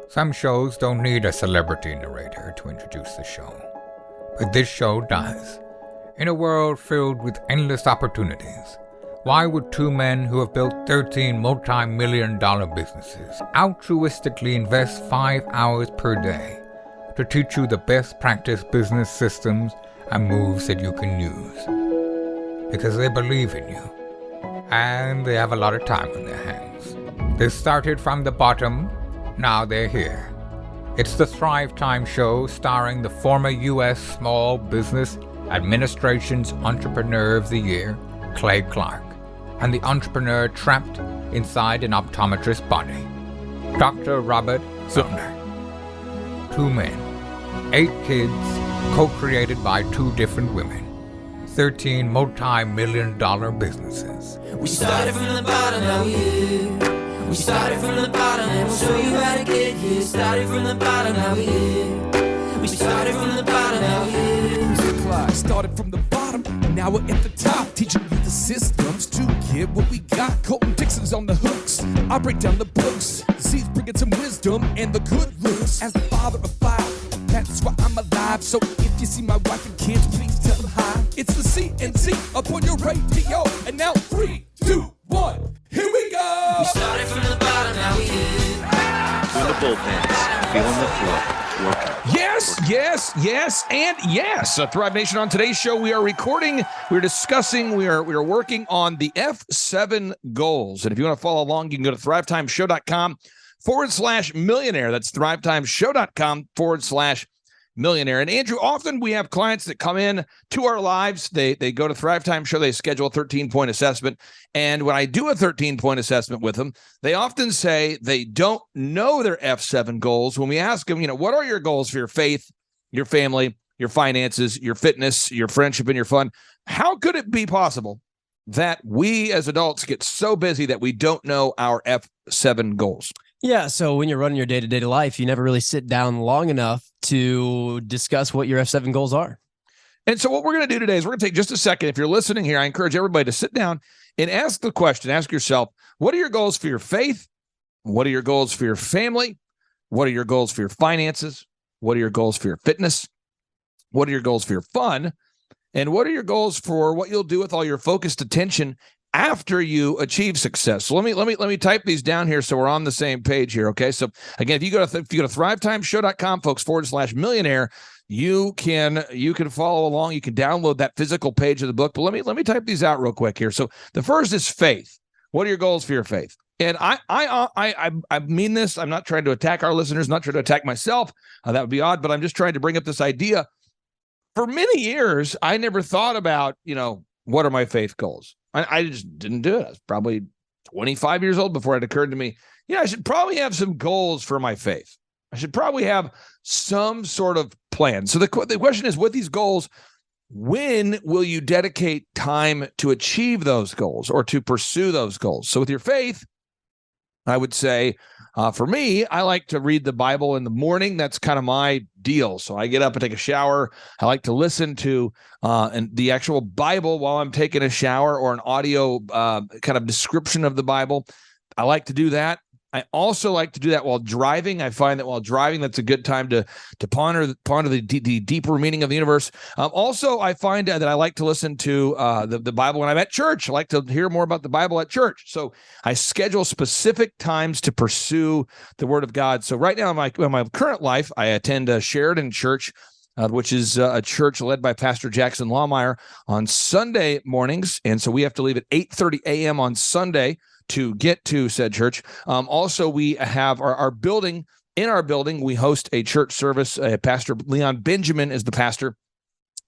Some shows don't need a celebrity narrator to introduce the show, but this show does. In a world filled with endless opportunities, why would two men who have built 13 multi-million-dollar businesses altruistically invest 5 hours per day to teach you the best practice business systems and moves that you can use? Because they believe in you, and they have a lot of time on their hands. They started from the bottom, now they're here. It's the Thrivetime show starring the former U.S. Small Business Administration's Entrepreneur of the Year, Clay Clark, and the entrepreneur trapped inside an optometrist's body, Dr. Robert Zoellner. 2 men, 8 kids, co-created by 2 different women, 13 multi-million-dollar businesses. We started from the bottom, now we're here. We started from the bottom, and we'll show you how to get here. Started from the bottom, now we're here. We started from the bottom, now we're here. Started from the bottom, and now we're at the top. Teaching you the systems to get what we got. Colton Dixon's on the hooks. I break down the books. Z's bringing some wisdom and the good looks. As the father of 5, that's why I'm alive. So if you see my wife and kids, please tell them hi. It's the CNC up on your radio. And now 3, 2, 1, here we go. We started from the bottom, now we're here. Doing the bullpens, feeling the flow, working. Yes, and yes. Thrive Nation, on today's show, we are recording, we're discussing, we are working on the F7 goals. And if you want to follow along, you can go to thrivetimeshow.com/millionaire. That's thrivetimeshow.com/millionaire. And Andrew, often we have clients that come in to our lives. They go to Thrivetime Show. They schedule a 13-point assessment. And when I do a 13-point assessment with them, they often say they don't know their F7 goals. When we ask them, what are your goals for your faith, your family, your finances, your fitness, your friendship, and your fun? How could it be possible that we as adults get so busy that we don't know our F7 goals? Yeah, so when you're running your day-to-day life, you never really sit down long enough to discuss what your F7 goals are. And so what we're going to do today is we're going to take just a second. If you're listening here, I encourage everybody to sit down and ask the question. Ask yourself, what are your goals for your faith? What are your goals for your family? What are your goals for your finances? What are your goals for your fitness? What are your goals for your fun? And what are your goals for what you'll do with all your focused attention after you achieve success? So let me type these down here so we're on the same page here. Okay. So again, if you go to thrivetimeshow.com, folks, /millionaire, you can follow along. You can download that physical page of the book. But let me type these out real quick here. So the first is faith. What are your goals for your faith? And I mean this. I'm not trying to attack our listeners, not trying to attack myself. That would be odd, but I'm just trying to bring up this idea. For many years, I never thought about, what are my faith goals? I just didn't do it. I was probably 25 years old before it occurred to me, I should probably have some goals for my faith. I should probably have some sort of plan. So the question is, with these goals, when will you dedicate time to achieve those goals or to pursue those goals? So with your faith, I would say, for me, I like to read the Bible in the morning. That's kind of my deal. So I get up and take a shower. I like to listen to the actual Bible while I'm taking a shower, or an audio kind of description of the Bible. I like to do that. I also like to do that while driving. I find that while driving, that's a good time to ponder the deeper meaning of the universe. Also, I find that I like to listen to the Bible when I'm at church. I like to hear more about the Bible at church. So I schedule specific times to pursue the Word of God. So right now in my current life, I attend a Sheridan Church, which is a church led by Pastor Jackson Lawmeyer, on Sunday mornings. And so we have to leave at 8:30 a.m. on Sunday to get to said church. Also, we have our building. In our building, we host a church service. Pastor Leon Benjamin is the pastor.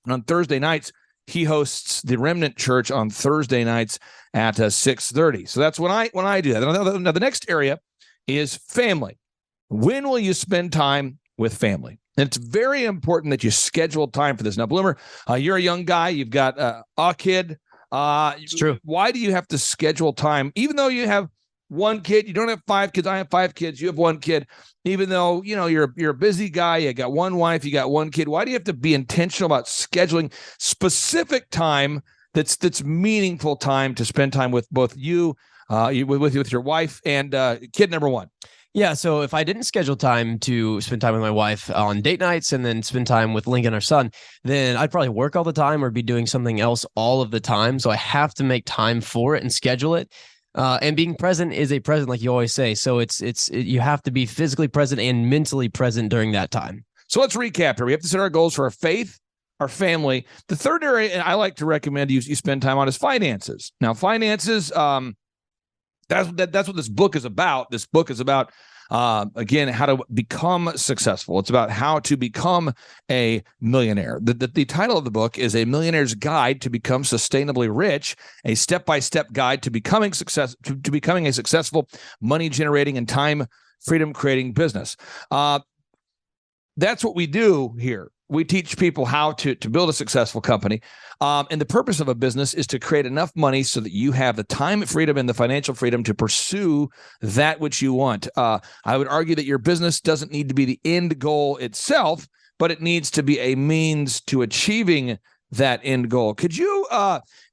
And on Thursday nights, he hosts the Remnant Church on Thursday nights at 6:30. So that's when I do that. Now, the next area is family. When will you spend time with family? And it's very important that you schedule time for this. Now, Bloomer, you're a young guy. You've got a kid. It's true. Why do you have to schedule time, even though you have one kid? You don't have 5 kids. I have 5 kids. You have 1 kid. Even though you're a busy guy, you got 1 wife, you got 1 kid. Why do you have to be intentional about scheduling specific time that's meaningful time to spend time with both you, with your wife and kid number 1? Yeah, so if I didn't schedule time to spend time with my wife on date nights and then spend time with Lincoln, our son, then I'd probably work all the time or be doing something else all of the time. So I have to make time for it and schedule it. And being present is a present, like you always say. So you have to be physically present and mentally present during that time. So let's recap here. We have to set our goals for our faith, our family. The third area I like to recommend you spend time on is finances. Now, finances, that's what this book is about. This book is about, again, how to become successful. It's about how to become a millionaire. The title of the book is A Millionaire's Guide to Become Sustainably Rich, a step-by-step guide to becoming becoming a successful, money-generating and time freedom-creating business. That's what we do here. We teach people how to build a successful company. And the purpose of a business is to create enough money so that you have the time freedom and the financial freedom to pursue that which you want. I would argue that your business doesn't need to be the end goal itself, but it needs to be a means to achieving that end goal. Could you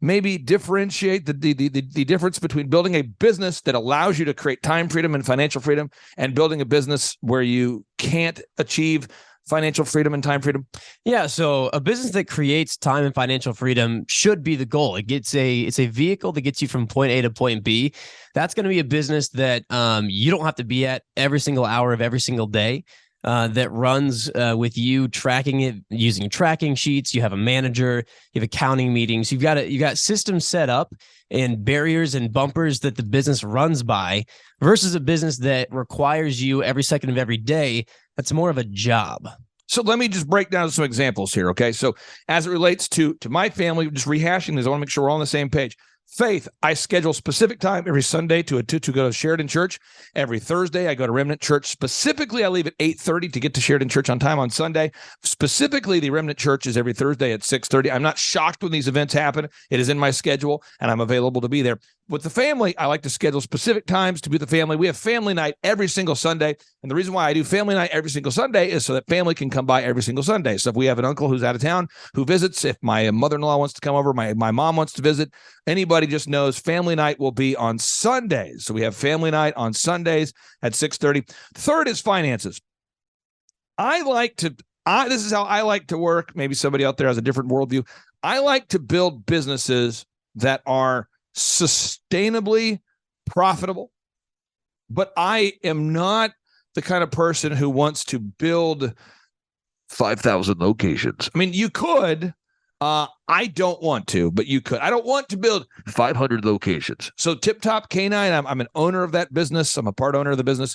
maybe differentiate the difference between building a business that allows you to create time freedom and financial freedom and building a business where you can't achieve financial freedom and time freedom? Yeah, so a business that creates time and financial freedom should be the goal. It's a vehicle that gets you from point A to point B. That's going to be a business that you don't have to be at every single hour of every single day. That runs with you tracking it using tracking sheets. You have a manager, you have accounting meetings. You got systems set up and barriers and bumpers that the business runs by versus a business that requires you every second of every day. That's more of a job. So let me just break down some examples here, okay? So as it relates to my family, just rehashing this, I want to make sure we're all on the same page. Faith, I schedule specific time every Sunday to go to Sheridan Church. Every Thursday, I go to Remnant Church. Specifically, I leave at 8:30 to get to Sheridan Church on time on Sunday. Specifically, the Remnant Church is every Thursday at 6:30. I'm not shocked when these events happen. It is in my schedule, and I'm available to be there. With the family, I like to schedule specific times to be with the family. We have family night every single Sunday. And the reason why I do family night every single Sunday is so that family can come by every single Sunday. So if we have an uncle who's out of town who visits, if my mother-in-law wants to come over, my mom wants to visit, anybody just knows family night will be on Sundays. So we have family night on Sundays at 6:30. Third is finances. This is how I like to work. Maybe somebody out there has a different worldview. I like to build businesses that are sustainably profitable, but I am not the kind of person who wants to build 5,000 locations. I mean, you could. I don't want to, but you could. I don't want to build 500 locations. So Tip Top Canine, I'm an owner of that business. I'm a part owner of the business.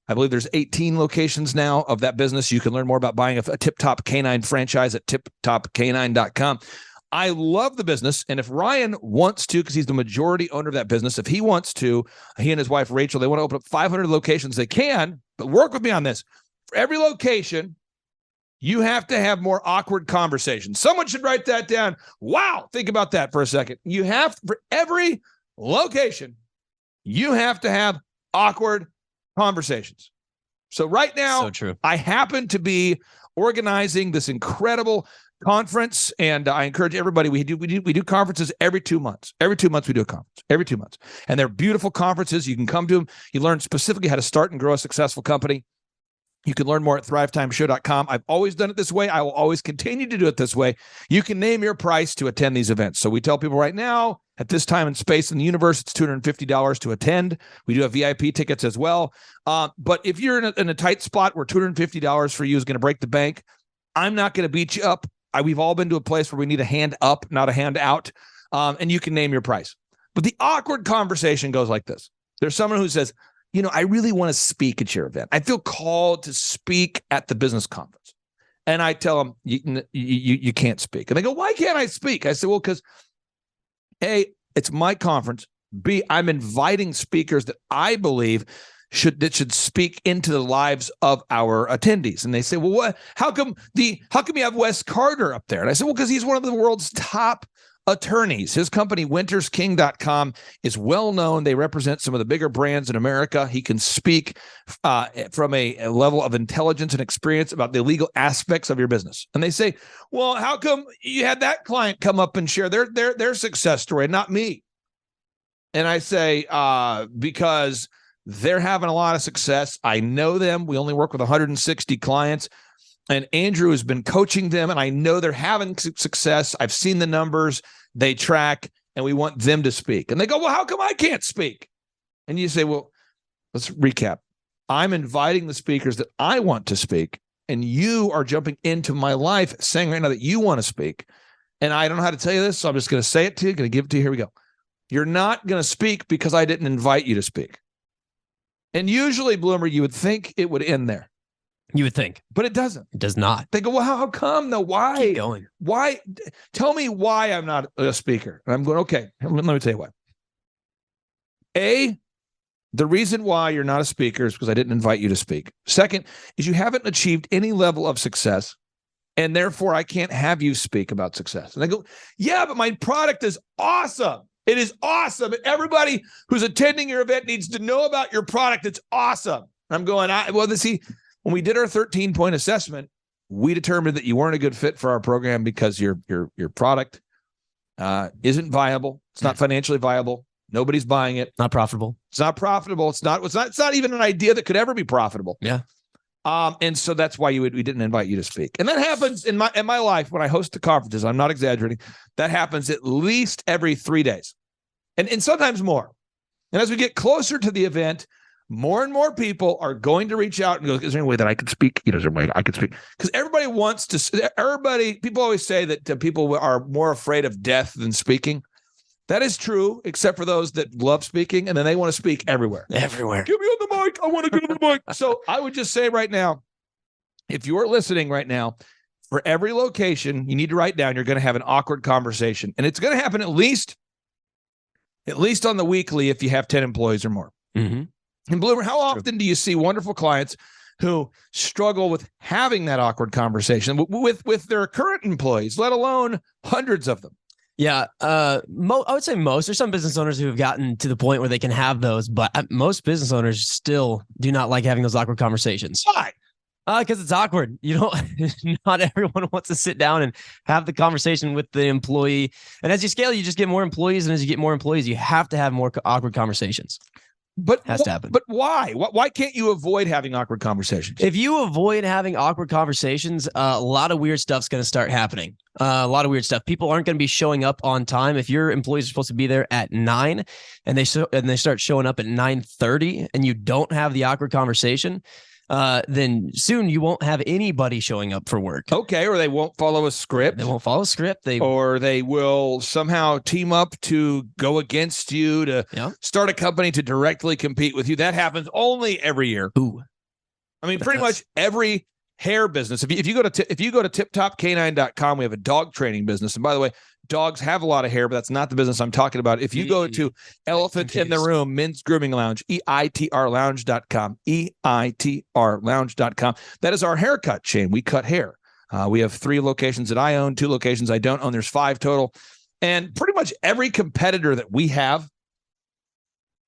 I believe there's 18 locations now of that business. You can learn more about buying a Tip Top Canine franchise at tiptopcanine.com. I love the business. And if Ryan wants to, because he's the majority owner of that business, if he wants to, he and his wife, Rachel, they want to open up 500 locations, they can, but work with me on this. For every location, you have to have more awkward conversations. Someone should write that down. Wow. Think about that for a second. For every location, you have to have awkward conversations. So right now, So true. I happen to be organizing this incredible conference, and I encourage everybody. We do conferences every 2 months. Every 2 months we do a conference. Every 2 months, and they're beautiful conferences. You can come to them. You learn specifically how to start and grow a successful company. You can learn more at thrivetimeshow.com. I've always done it this way. I will always continue to do it this way. You can name your price to attend these events. So we tell people right now, at this time and space in the universe, it's $250 to attend. We do have VIP tickets as well. But if you're in a tight spot where $250 for you is going to break the bank, I'm not going to beat you up. We've all been to a place where we need a hand up, not a hand out, and you can name your price. But the awkward conversation goes like this. There's someone who says, I really want to speak at your event. I feel called to speak at the business conference. And I tell them, you can't speak. And they go, why can't I speak? I say, well, because A, it's my conference. B, I'm inviting speakers that I believe should speak into the lives of our attendees. And they say, well, what? How come you have Wes Carter up there? And I said, well, because he's one of the world's top attorneys. His company, wintersking.com, is well known. They represent some of the bigger brands in America. He can speak from a level of intelligence and experience about the legal aspects of your business. And they say, well, how come you had that client come up and share their success story, not me? And I say, because They're having a lot of success. I know them. We only work with 160 clients. And Andrew has been coaching them, and I know they're having success. I've seen the numbers. They track, and we want them to speak. And they go, well, how come I can't speak? And you say, well, let's recap. I'm inviting the speakers that I want to speak, and you are jumping into my life saying right now that you want to speak. And I don't know how to tell you this, so I'm just going to say it to you, going to give it to you. Here we go. You're not going to speak because I didn't invite you to speak. And usually, Bloomer, you would think it would end there. You would think. But it doesn't. It does not. They go, well, how come? No, why? Keep going. Why? Tell me why I'm not a speaker. And I'm going, okay, let me tell you why. The reason why you're not a speaker is because I didn't invite you to speak. Second is you haven't achieved any level of success, and therefore I can't have you speak about success. And I go, yeah, but my product is awesome. It is awesome. And everybody who's attending your event needs to know about your product. It's awesome. And I'm going, when we did our 13-point assessment, we determined that you weren't a good fit for our program because your product isn't viable. It's not financially viable. Nobody's buying it. Not profitable. It's not profitable. It's not even an idea that could ever be profitable. Yeah. And so that's why we didn't invite you to speak. And that happens in my life when I host the conferences. I'm not exaggerating. That happens at least every 3 days, and sometimes more. And as we get closer to the event, more and more people are going to reach out and go, is there any way that I could speak? Is there any way I could speak? Because everybody wants to. People always say that people are more afraid of death than speaking. That is true, except for those that love speaking, and then they want to speak everywhere. Everywhere. Get me on the mic. I want to get on the mic. So I would just say right now, if you're listening right now, for every location, you need to write down you're going to have an awkward conversation. And it's going to happen at least on the weekly if you have 10 employees or more. Mm-hmm. And Bloomer, how often do you see wonderful clients who struggle with having that awkward conversation with their current employees, let alone hundreds of them? Yeah, I would say most. There's some business owners who have gotten to the point where they can have those, but most business owners still do not like having those awkward conversations. Why? Because it's awkward. You don't. Not everyone wants to sit down and have the conversation with the employee. And as you scale, you just get more employees, and as you get more employees, you have to have more awkward conversations. But has to happen. But why? Why can't you avoid having awkward conversations? If you avoid having awkward conversations, a lot of weird stuff's going to start happening. A lot of weird stuff. People aren't going to be showing up on time. If your employees are supposed to be there at 9 and they start showing up at 9:30 and you don't have the awkward conversation, then soon you won't have anybody showing up for work. Okay, or they won't follow a script. They won't follow a script. Or they will somehow team up to go against you to start a company to directly compete with you. That happens only every year. Ooh. I mean, pretty much every hair business. If you go to tiptopcanine.com, we have a dog training business. And by the way, dogs have a lot of hair, but that's not the business I'm talking about. If you go to Elephant in the Room, Men's Grooming Lounge, EITRlounge.com, EITRlounge.com. That is our haircut chain. We cut hair. We have 3 locations that I own, 2 locations I don't own. There's 5 total. And pretty much every competitor that we have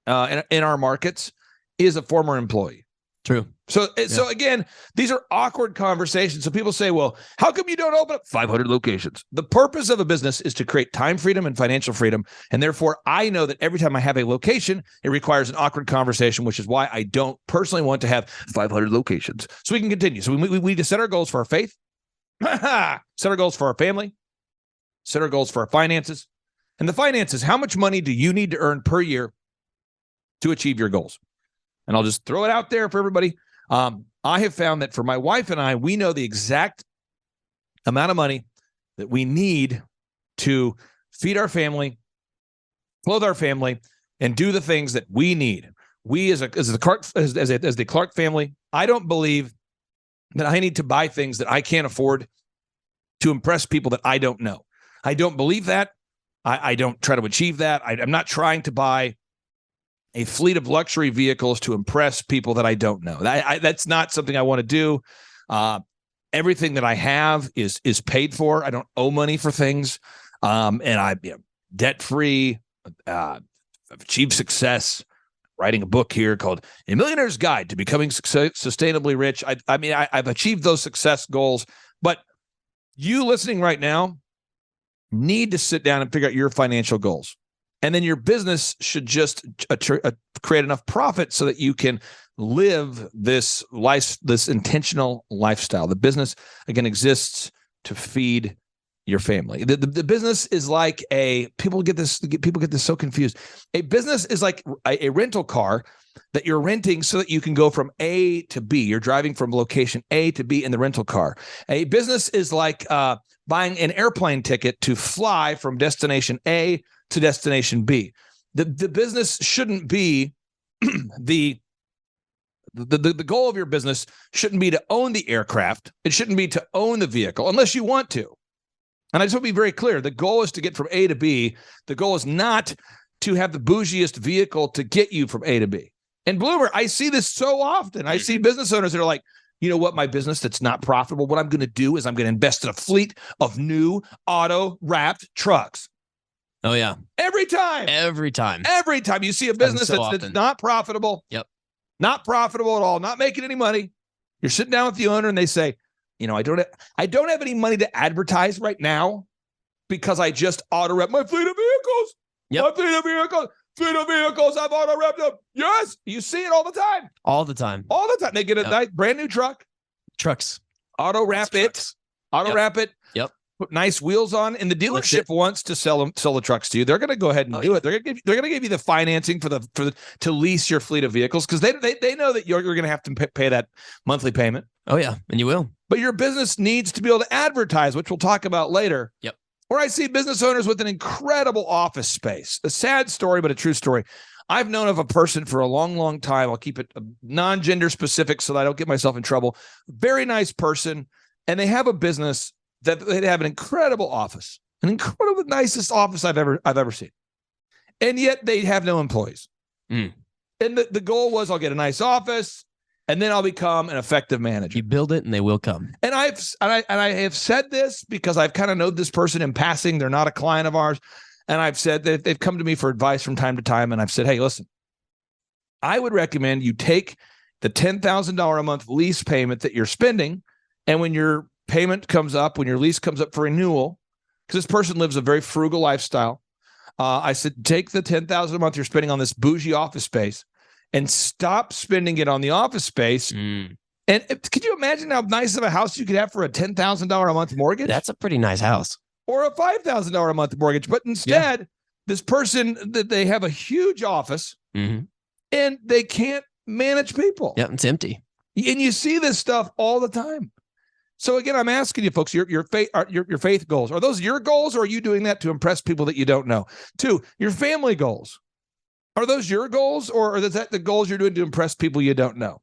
in our markets is a former employee. True. So again, these are awkward conversations. So people say, well, how come you don't open up 500 locations? The purpose of a business is to create time freedom and financial freedom. And therefore, I know that every time I have a location, it requires an awkward conversation, which is why I don't personally want to have 500 locations. So we can continue. So we need to set our goals for our faith, set our goals for our family, set our goals for our finances. And the finances, how much money do you need to earn per year to achieve your goals? And I'll just throw it out there for everybody. I have found that for my wife and I, we know the exact amount of money that we need to feed our family, clothe our family, and do the things that we need. We as the Clark family, I don't believe that I need to buy things that I can't afford to impress people that I don't know. I don't believe that. I don't try to achieve that. I'm not trying to buy a fleet of luxury vehicles to impress people that I don't know. That's not something I want to do. Everything that I have is paid for. I don't owe money for things. And I'm debt-free. I've achieved success. Writing a book here called A Millionaire's Guide to Becoming Sustainably Rich. I've achieved those success goals. But you listening right now need to sit down and figure out your financial goals. And then your business should just create enough profit so that you can live this life, this intentional lifestyle. The business, again, exists to feed your family. The business is like people get this so confused. A business is like a rental car that you're renting so that you can go from A to B. You're driving from location A to B in the rental car. A business is like buying an airplane ticket to fly from destination A to destination B. The business shouldn't be the goal of your business shouldn't be to own the aircraft. It shouldn't be to own the vehicle unless you want to. And I just want to be very clear. The goal is to get from A to B. The goal is not to have the bougiest vehicle to get you from A to B. And Bloomer, I see this so often. I see business owners that are like, you know what, my business that's not profitable, what I'm going to do is I'm going to invest in a fleet of new auto-wrapped trucks. Oh, yeah. Every time you see a business that's not profitable. Yep. Not profitable at all, not making any money. You're sitting down with the owner and they say, you know, I don't have any money to advertise right now because I just auto-rep my fleet of vehicles. Yep. My fleet of vehicles, I've auto-repped them. Yes, you see it all the time. All the time. They get a nice brand new truck. Trucks. Auto-wrap it. Auto-wrap it. Yep. Put nice wheels on, and the dealership wants to sell the trucks to you. They're going to go ahead and do it. They're going to give you the financing to lease your fleet of vehicles because they know that you're going to have to pay that monthly payment. Oh yeah, and you will. But your business needs to be able to advertise, which we'll talk about later. Yep. Or I see business owners with an incredible office space. A sad story, but a true story. I've known of a person for a long, long time. I'll keep it non-gender specific so that I don't get myself in trouble. Very nice person, and they have a business that they have an incredible office, an incredible nicest office I've ever seen, and yet they have no employees. And the goal was, I'll get a nice office, and then I'll become an effective manager. You build it, and they will come. And I have said this because I've kind of known this person in passing. They're not a client of ours, and I've said that they've come to me for advice from time to time, and I've said, hey, listen, I would recommend you take the $10,000 a month lease payment that you're spending, and when your payment comes up, when your lease comes up for renewal, because this person lives a very frugal lifestyle, I said, take the $10,000 a month you're spending on this bougie office space and stop spending it on the office space. And could you imagine how nice of a house you could have for a $10,000 a month mortgage? That's a pretty nice house. Or a $5,000 a month mortgage. But instead, this person, that they have a huge office and they can't manage people. Yeah, it's empty. And you see this stuff all the time. So again, I'm asking you folks, your faith goals, are those your goals, or are you doing that to impress people that you don't know? 2, your family goals. Are those your goals, or is that the goals you're doing to impress people you don't know?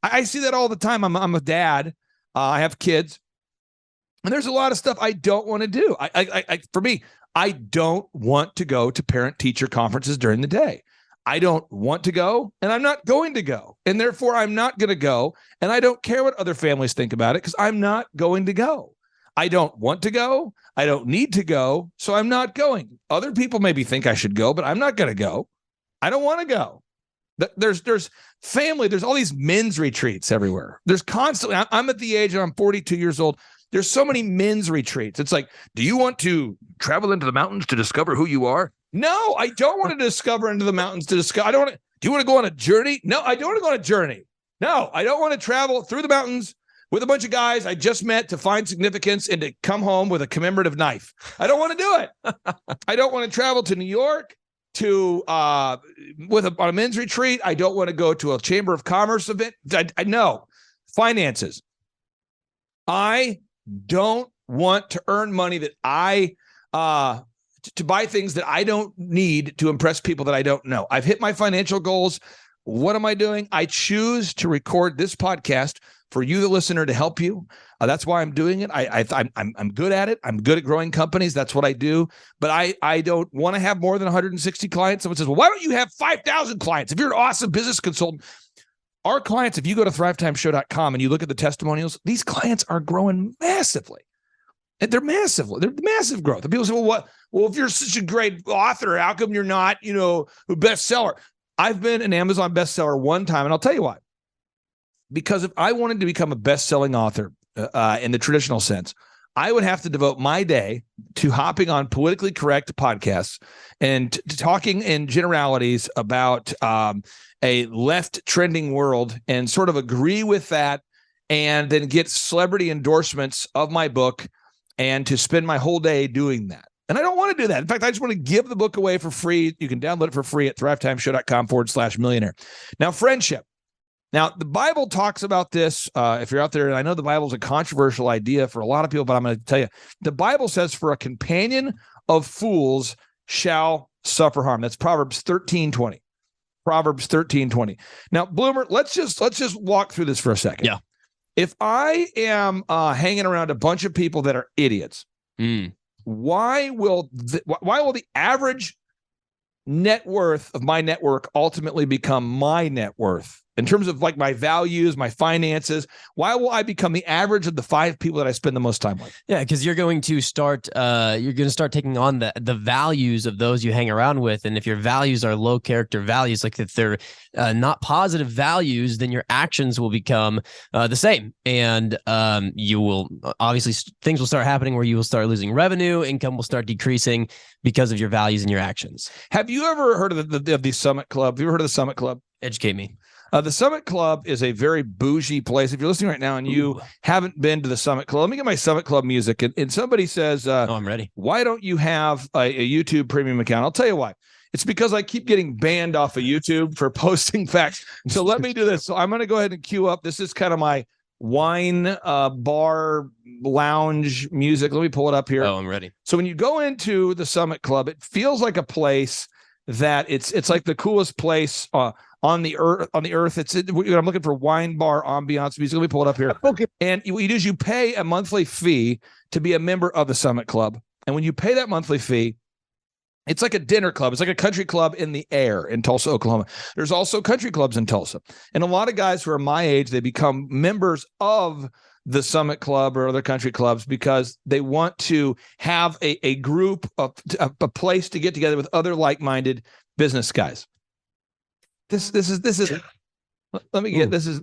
I see that all the time. I'm a dad. I have kids, and there's a lot of stuff I don't want to do. For me, I don't want to go to parent-teacher conferences during the day. I don't want to go, and I'm not going to go, and therefore I'm not going to go, and I don't care what other families think about it because I'm not going to go. I don't want to go. I don't need to go, so I'm not going. Other people maybe think I should go, but I'm not going to go. I don't want to go. There's family. There's all these men's retreats everywhere. There's constantly, I'm at the age, and I'm 42 years old. There's so many men's retreats. It's like, do you want to travel into the mountains to discover who you are? No, I don't want to discover into the mountains to discover. Do you want to go on a journey? No, I don't want to go on a journey. No, I don't want to travel through the mountains with a bunch of guys I just met to find significance and to come home with a commemorative knife. I don't want to do it. I don't want to travel to New York on a men's retreat. I don't want to go to a Chamber of Commerce event. I know. Finances. I don't want to earn money that to buy things that I don't need to impress people that I don't know. I've hit my financial goals. What am I doing? I choose to record this podcast for you, the listener, to help you. That's why I'm doing it. I'm good at it. I'm good at growing companies. That's what I do. But I don't want to have more than 160 clients. Someone says, well, why don't you have 5,000 clients? If you're an awesome business consultant, our clients, if you go to thrivetimeshow.com and you look at the testimonials, these clients are growing massively. And they're massive growth. And people say, well, if you're such a great author, how come you're not, a bestseller? I've been an Amazon bestseller one time, and I'll tell you why. Because if I wanted to become a best-selling author in the traditional sense, I would have to devote my day to hopping on politically correct podcasts and to talking in generalities about a left trending world and sort of agree with that and then get celebrity endorsements of my book and to spend my whole day doing that. And I don't want to do that. In fact, I just want to give the book away for free. You can download it for free at thrivetimeshow.com/millionaire. Now, friendship. Now, the Bible talks about this. If you're out there, and I know the Bible is a controversial idea for a lot of people, but I'm going to tell you, the Bible says, for a companion of fools shall suffer harm. That's Proverbs 13:20. Proverbs 13:20. Now, Bloomer, let's just walk through this for a second. Yeah. If I am hanging around a bunch of people that are idiots, why will the average net worth of my network ultimately become my net worth? In terms of like my values, my finances, why will I become the average of the 5 people that I spend the most time with? Yeah, because you're going to start taking on the values of those you hang around with. And if your values are low character values, like if they're not positive values, then your actions will become the same. And you will obviously things will start happening where you will start losing revenue, income will start decreasing because of your values and your actions. Have you ever heard of the Summit Club? Have you ever heard of the Summit Club? Educate me. The Summit Club is a very bougie place. If you're listening right now and you haven't been to the Summit Club, let me get my Summit Club music. And somebody says, I'm ready. Why don't you have a YouTube premium account? I'll tell you why. It's because I keep getting banned off of YouTube for posting facts. So let me do this. So I'm going to go ahead and queue up. This is kind of my wine bar lounge music. Let me pull it up here. Oh, I'm ready. So when you go into the Summit Club, it feels like a place that it's like the coolest place on the earth. I'm looking for wine bar ambiance music. Let me pull it up here. Okay. And what you do is you pay a monthly fee to be a member of the Summit Club. And when you pay that monthly fee, it's like a dinner club. It's like a country club in the air in Tulsa, Oklahoma. There's also country clubs in Tulsa. And a lot of guys who are my age, they become members of the Summit Club or other country clubs because they want to have a group of a place to get together with other like-minded business guys. This is let me get, this is,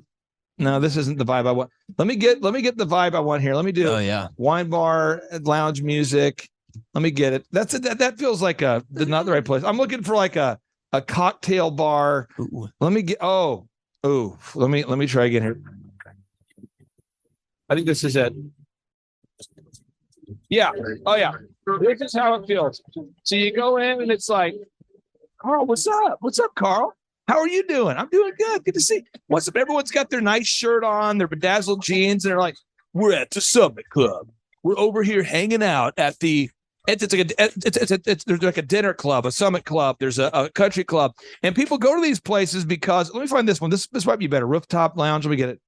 no, this isn't the vibe I want. Let me get the vibe I want here. Let me do wine bar, lounge music. Let me get it. That feels like not the right place. I'm looking for like a cocktail bar. Ooh. Let me get, let me try again here. I think this is it. Yeah. Oh yeah. This is how it feels. So you go in and it's like, Carl, what's up? What's up, Carl? How are you doing? I'm doing good. Good to see. What's up? Everyone's got their nice shirt on, their bedazzled jeans, and they're like, we're at the Summit Club. We're over here hanging out at the there's like a dinner club, a Summit Club, there's a country club. And people go to these places because let me find this one. This might be better. Rooftop lounge. Let me get it.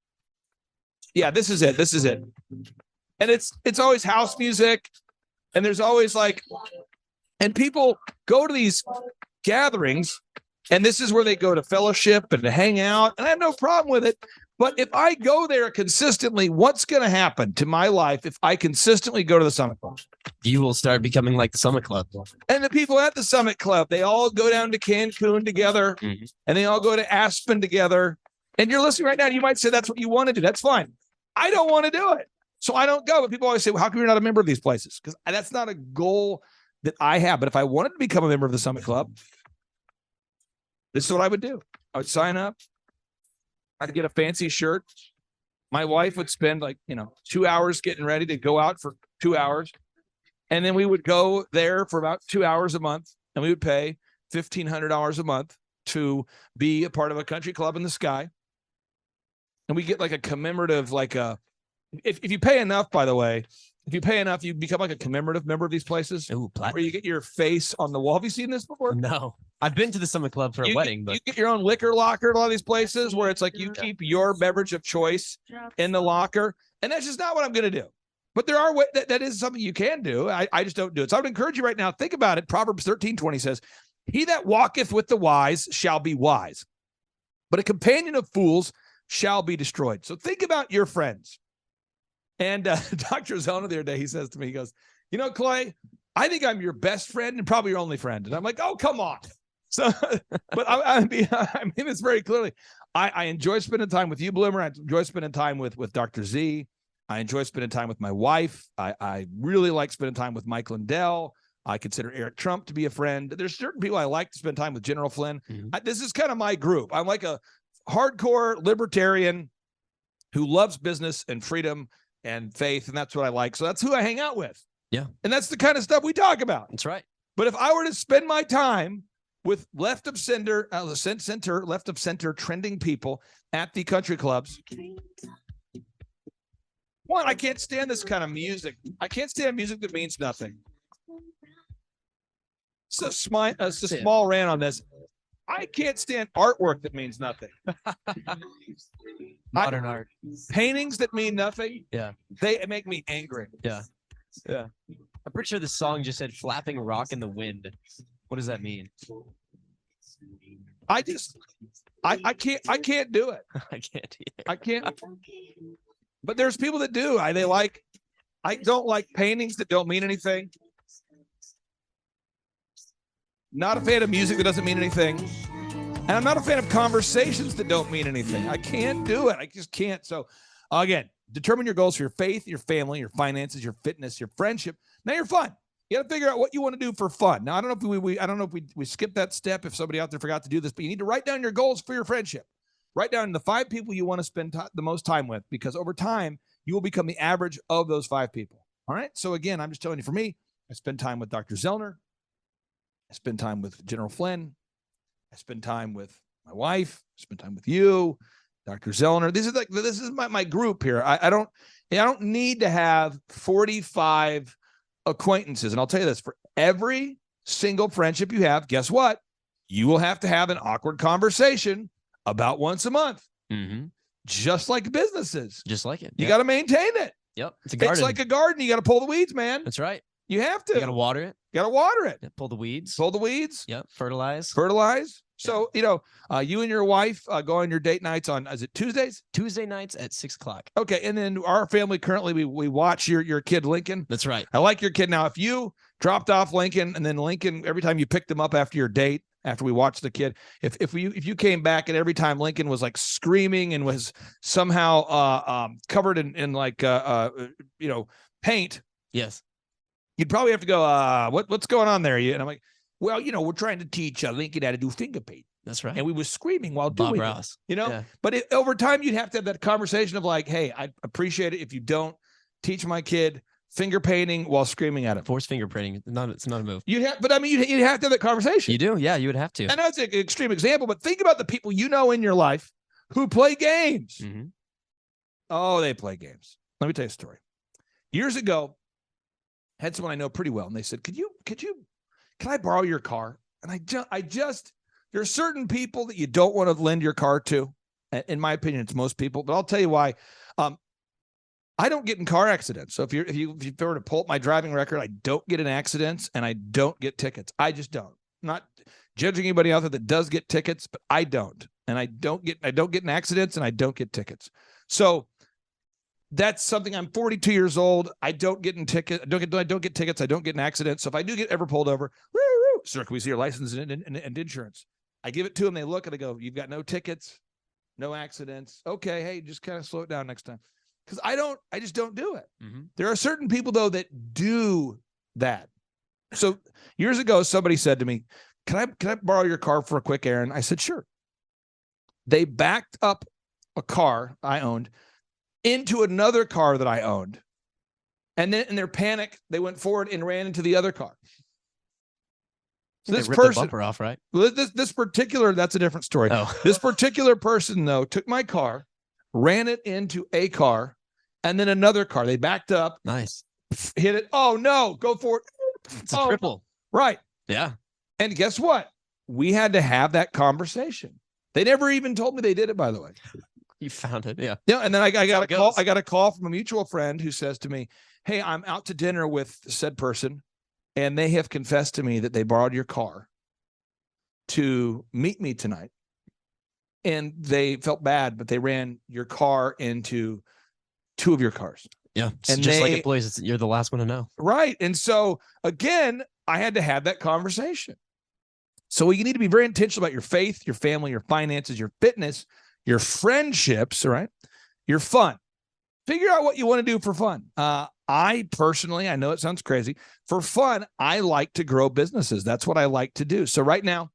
Yeah, this is it. This is it. And it's always house music. And there's always like, and people go to these gatherings, and this is where they go to fellowship and to hang out. And I have no problem with it. But if I go there consistently, what's going to happen to my life if I consistently go to the Summit Club? You will start becoming like the Summit Club. And the people at the Summit Club, they all go down to Cancun together, and they all go to Aspen together. And you're listening right now, and you might say that's what you want to do. That's fine. I don't want to do it. So I don't go. But people always say, well, how come you're not a member of these places? Because that's not a goal that I have. But if I wanted to become a member of the Summit Club, this is what I would do. I would sign up. I'd get a fancy shirt. My wife would spend 2 hours getting ready to go out for 2 hours. And then we would go there for about 2 hours a month. And we would pay $1,500 a month to be a part of a country club in the sky. And we get like a commemorative, if you pay enough, by the way, if you pay enough, you become like a commemorative member of these places. Ooh, where you get your face on the wall. Have you seen this before? No. I've been to the Summit Club for a wedding, but you get your own liquor locker at a lot of these places where it's like you keep your beverage of choice in the locker. And that's just not what I'm going to do. But there are ways that is something you can do. I just don't do it. So I would encourage you right now, think about it. Proverbs 13:20 says, he that walketh with the wise shall be wise, but a companion of fools shall be destroyed. So think about your friends. And Dr. Zoellner the other day, he says to me, he goes, Clay, I think I'm your best friend and probably your only friend. And I'm like, oh, come on. So, but I mean this very clearly. I enjoy spending time with you, Bloomer. I enjoy spending time with Dr. Z. I enjoy spending time with my wife. I really like spending time with Mike Lindell. I consider Eric Trump to be a friend. There's certain people I like to spend time with. General Flynn. This is kind of my group. I'm like a hardcore libertarian who loves business and freedom and faith, and that's what I like. So that's who I hang out with. Yeah. And that's the kind of stuff we talk about. That's right. But if I were to spend my time with left of center trending people at the country clubs, one, I can't stand this kind of music. I can't stand music that means nothing. It's a small rant on this. I can't stand artwork that means nothing. Modern art. Paintings that mean nothing. Yeah. They make me angry. Yeah. Yeah. I'm pretty sure the song just said flapping rock in the wind. What does that mean? I can't do it. I can't either. I can't. But there's people that do. I don't like paintings that don't mean anything. Not a fan of music that doesn't mean anything. And I'm not a fan of conversations that don't mean anything. I can't do it. I just can't. So again, determine your goals for your faith, your family, your finances, your fitness, your friendship. Now you're fun. You got to figure out what you want to do for fun. Now, I don't know if we skipped that step, if somebody out there forgot to do this, but you need to write down your goals for your friendship. Write down the 5 people you want to spend the most time with, because over time, you will become the average of those 5 people. All right. So again, I'm just telling you, for me, I spend time with Dr. Zoellner. I spend time with General Flynn. I spend time with my wife. I spend time with you, Dr. Zoellner. This is my group here. I don't need to have 45 acquaintances. And I'll tell you this, for every single friendship you have, guess what? You will have to have an awkward conversation about once a month. Just like businesses. Just like it. You got to maintain it. Yep. It's a garden. It's like a garden. You got to pull the weeds, man. That's right. You have to. You got to water it. You got to water it. Yeah, pull the weeds. Pull the weeds. Yep. Fertilize. So, you and your wife go on your date nights on, is it Tuesdays? Tuesday nights at 6:00. Okay. And then our family currently, we watch your kid, Lincoln. That's right. I like your kid. Now, if you dropped off Lincoln and then Lincoln, every time you picked him up after your date, after we watched the kid, if you came back and every time Lincoln was like screaming and was somehow covered in like paint, yes, you'd probably have to go, what's going on there? And I'm like, well, we're trying to teach Lincoln how to do finger paint. That's right. And we was screaming while Bob doing Ross. it, Yeah. But over time, you'd have to have that conversation of like, hey, I appreciate it if you don't teach my kid finger painting while screaming at him. Forced fingerprinting. It's not a move. You'd have to have that conversation. You do? Yeah, you would have to. I know it's an extreme example, but think about the people in your life who play games. Oh, they play games. Let me tell you a story. Years ago, I had someone I know pretty well, and they said, can I borrow your car? And I just there are certain people that you don't want to lend your car to. In my opinion, it's most people, but I'll tell you why. I don't get in car accidents. So if you were to pull up my driving record, I don't get in accidents and I don't get tickets. I just don't. I'm not judging anybody out there that does get tickets, but I don't. And I don't get in accidents and I don't get tickets. So that's something. I'm 42 years old. I don't get in tickets. I don't get tickets. I don't get in accidents. So if I do get ever pulled over, sir, can we see your license and insurance? I give it to them. They look and they go, you've got no tickets, no accidents. Okay. Hey, just kind of slow it down next time. Because I just don't do it. There are certain people though that do that. So years ago, somebody said to me, can I borrow your car for a quick errand? I said, sure. They backed up a car I owned into another car that I owned. And then in their panic, they went forward and ran into the other car. So this ripped the person, bumper off, right? This particular, that's a different story. Oh. This particular person though, took my car, ran it into a car, and then another car. They backed up. Nice. Hit it. Oh, no. Go for it. It's a triple. Right. Yeah. And guess what? We had to have that conversation. They never even told me they did it, by the way. You found it. Yeah. Yeah. And then I got a call. I got a call from a mutual friend who says to me, hey, I'm out to dinner with said person, and they have confessed to me that they borrowed your car to meet me tonight. And they felt bad, but they ran your car into 2 of your cars. Yeah. And just like employees, you're the last one to know. Right. And so again, I had to have that conversation. So you need to be very intentional about your faith, your family, your finances, your fitness, your friendships, right? Your fun. figure out what you want to do for fun. I personally, I know it sounds crazy. For fun, I like to grow businesses. That's what I like to do. So right now,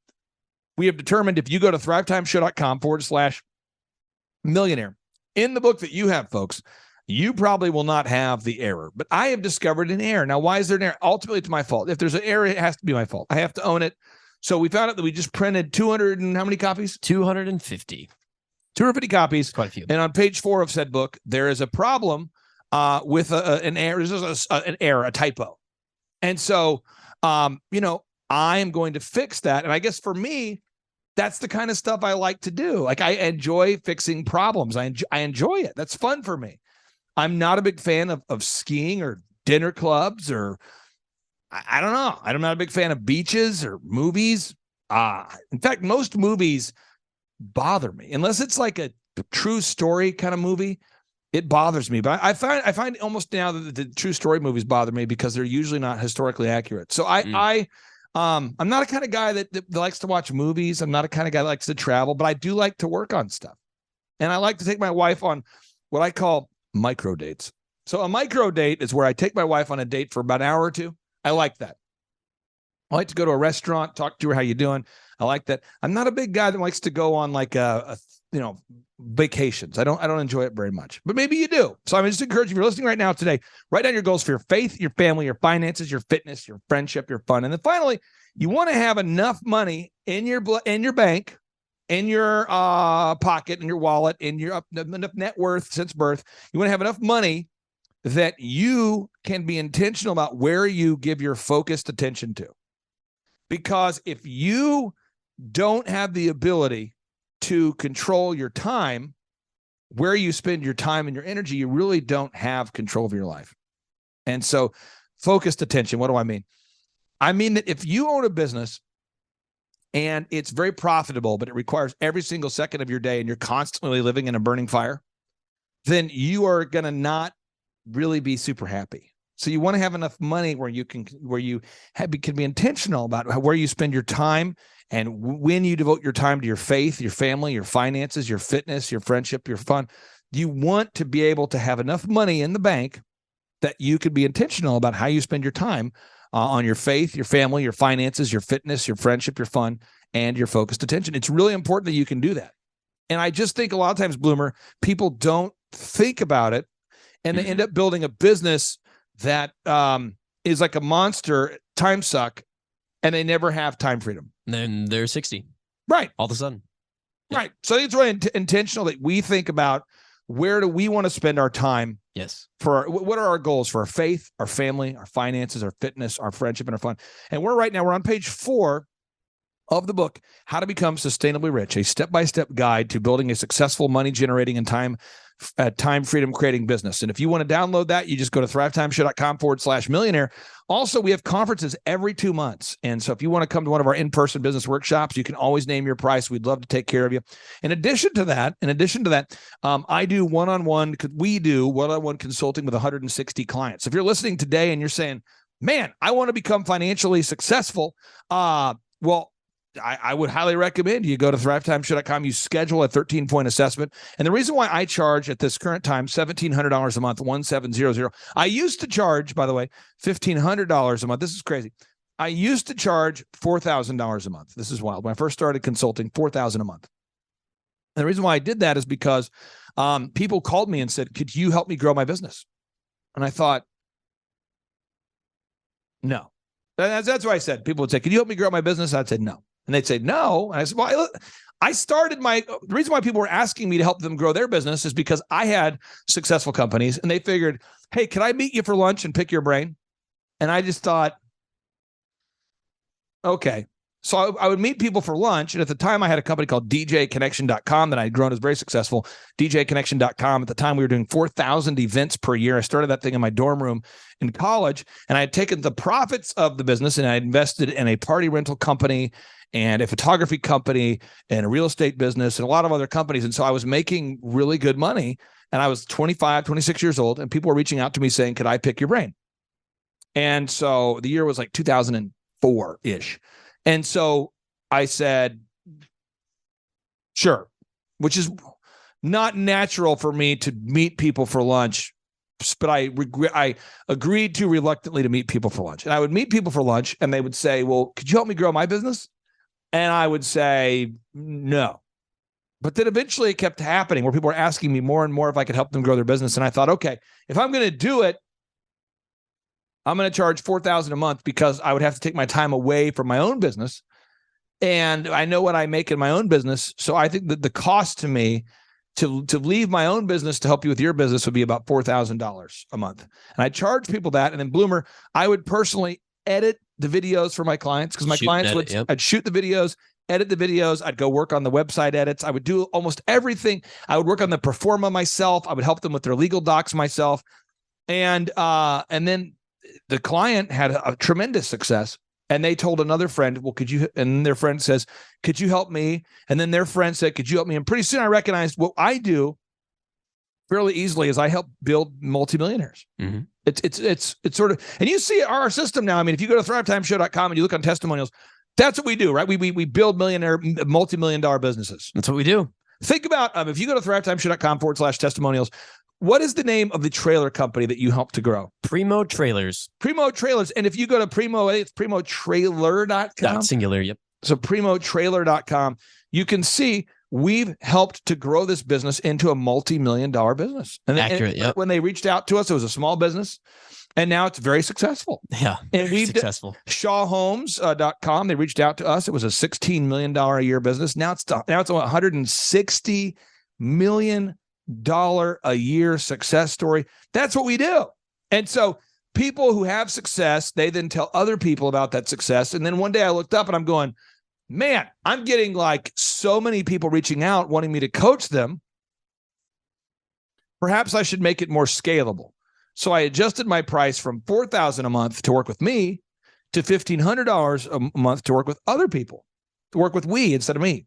we have determined if you go to thrivetimeshow.com/millionaire, in the book that you have, folks, you probably will not have the error. But I have discovered an error. Now, why is there an error? Ultimately, it's my fault. If there's an error, it has to be my fault. I have to own it. So we found out that we just printed 200 and how many copies? 250. 250 copies. Quite a few. And on page 4 of said book, there is a problem with an error. There's an error, a typo. And so, I am going to fix that. And I guess for me, that's the kind of stuff I like to do. Like, I enjoy fixing problems. I enjoy it. That's fun for me. I'm not a big fan of skiing or dinner clubs, or I don't know. I'm not a big fan of beaches or movies. In fact, most movies bother me unless it's like a true story kind of movie. It bothers me. But I find almost now that the true story movies bother me because they're usually not historically accurate. So I'm not a kind of guy that likes to watch movies. I'm not a kind of guy that likes to travel, but I do like to work on stuff. And I like to take my wife on what I call micro dates. So a micro date is where I take my wife on a date for about an hour or two. I like that. I like to go to a restaurant, talk to her, how you doing? I like that. I'm not a big guy that likes to go on like vacations. I don't enjoy it very much, but maybe you do. So I'm just encouraging, if you're listening right now today, write down your goals for your faith, your family, your finances, your fitness, your friendship, your fun. And then finally, you want to have enough money in your bank, in your pocket, in your wallet, in your enough net worth since birth. You want to have enough money that you can be intentional about where you give your focused attention to. Because if you don't have the ability to control your time, where you spend your time and your energy, you really don't have control of your life. And so focused attention, what do I mean? I mean that if you own a business and it's very profitable, but it requires every single second of your day and you're constantly living in a burning fire, then you are going to not really be super happy. So you want to have enough money where you can be intentional about where you spend your time and when you devote your time to your faith, your family, your finances, your fitness, your friendship, your fun. You want to be able to have enough money in the bank that you could be intentional about how you spend your time on your faith, your family, your finances, your fitness, your friendship, your fun, and your focused attention. It's really important that you can do that. And I just think a lot of times, Bloomer, people don't think about it, and they end up building a business that is like a monster time suck, and they never have time freedom. And then they're 60. Right. All of a sudden. Right. So it's really intentional that we think about where do we want to spend our time. Yes. What are our goals for our faith, our family, our finances, our fitness, our friendship, and our fun. And we're on page 4 of the book, How to Become Sustainably Rich, a step-by-step guide to building a successful money-generating and time freedom creating business. And if you want to download that, you just go to thrivetimeshow.com/millionaire. Also, we have conferences every 2 months. And so if you want to come to one of our in-person business workshops, you can always name your price. We'd love to take care of you. In addition to that, I do we do one-on-one consulting with 160 clients. If you're listening today and you're saying, man, I want to become financially successful, I would highly recommend you go to thrivetimeshow.com. You schedule a 13-point assessment. And the reason why I charge at this current time $1,700 a month, 1700. I used to charge, by the way, $1,500 a month. This is crazy. I used to charge $4,000 a month. This is wild. When I first started consulting, $4,000 a month. And the reason why I did that is because people called me and said, "Could you help me grow my business?" And I thought, no. That's what I said. People would say, "Can you help me grow my business?" I'd say no. And they'd say, no. And I said, well, the reason why people were asking me to help them grow their business is because I had successful companies and they figured, hey, can I meet you for lunch and pick your brain? And I just thought, okay. So I would meet people for lunch. And at the time I had a company called DJconnection.com that I'd grown as very successful. DJconnection.com. At the time we were doing 4,000 events per year. I started that thing in my dorm room in college, and I had taken the profits of the business and I invested in a party rental company and a photography company and a real estate business and a lot of other companies. And so I was making really good money, and I was 25, 26 years old, and people were reaching out to me saying, could I pick your brain? And so the year was like 2004-ish. And so I said, sure, which is not natural for me to meet people for lunch, but I agreed to reluctantly to meet people for lunch. And I would meet people for lunch and they would say, well, could you help me grow my business? And I would say, no. But then eventually it kept happening where people were asking me more and more if I could help them grow their business. And I thought, okay, if I'm going to do it, I'm going to charge $4,000 a month because I would have to take my time away from my own business. And I know what I make in my own business. So I think that the cost to me to leave my own business to help you with your business would be about $4,000 a month. And I charge people that. And then Bloomer, I would personally edit the videos for my clients because my clients would, I'd shoot the videos, edit the videos. I'd go work on the website edits. I would do almost everything. I would work on the pro forma myself. I would help them with their legal docs myself. And then the client had a tremendous success. And they told another friend, well, could you, and their friend says, could you help me? And then their friend said, could you help me? And pretty soon I recognized what I do fairly easily is I help build multimillionaires. Mm-hmm. It's sort of, and you see our system now. I mean, if you go to thrivetimeshow.com and you look on testimonials, that's what we do, right? We build multi-million-dollar businesses. That's what we do. Think about, if you go to thrivetimeshow.com/testimonials, what is the name of the trailer company that you help to grow? Primo Trailers. Primo Trailers. And if you go to Primo, it's primotrailer.com. Singular, yep. So primotrailer.com, you can see we've helped to grow this business into a multi-million-dollar business. And accurate, yep. When they reached out to us, it was a small business. And now it's very successful. Yeah, and we've successful. Shawhomes.com, they reached out to us. It was a $16 million a year business. Now it's $160 million a year success story. That's what we do. And so people who have success, they then tell other people about that success. And then one day I looked up and I'm going, man, I'm getting like so many people reaching out wanting me to coach them. Perhaps I should make it more scalable. So I adjusted my price from $4,000 a month to work with me to $1,500 a month to work with other people, to work with we instead of me.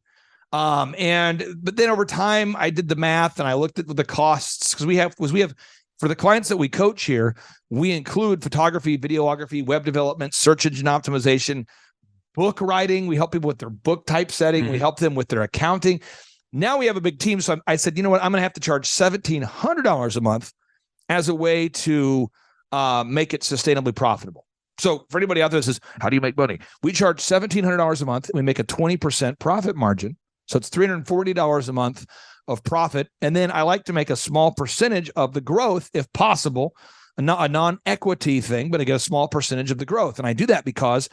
But then over time I did the math and I looked at the costs because we have for the clients that we coach here, we include photography, videography, web development, search engine optimization, book writing. We help people with their book typesetting. Mm-hmm. We help them with their accounting. Now we have a big team. So I said, you know what? I'm going to have to charge $1,700 a month as a way to make it sustainably profitable. So for anybody out there that says, how do you make money? We charge $1,700 a month and we make a 20% profit margin. So it's $340 a month of profit. And then I like to make a small percentage of the growth, if possible, a non-equity thing, but I get a small percentage of the growth. And I do that because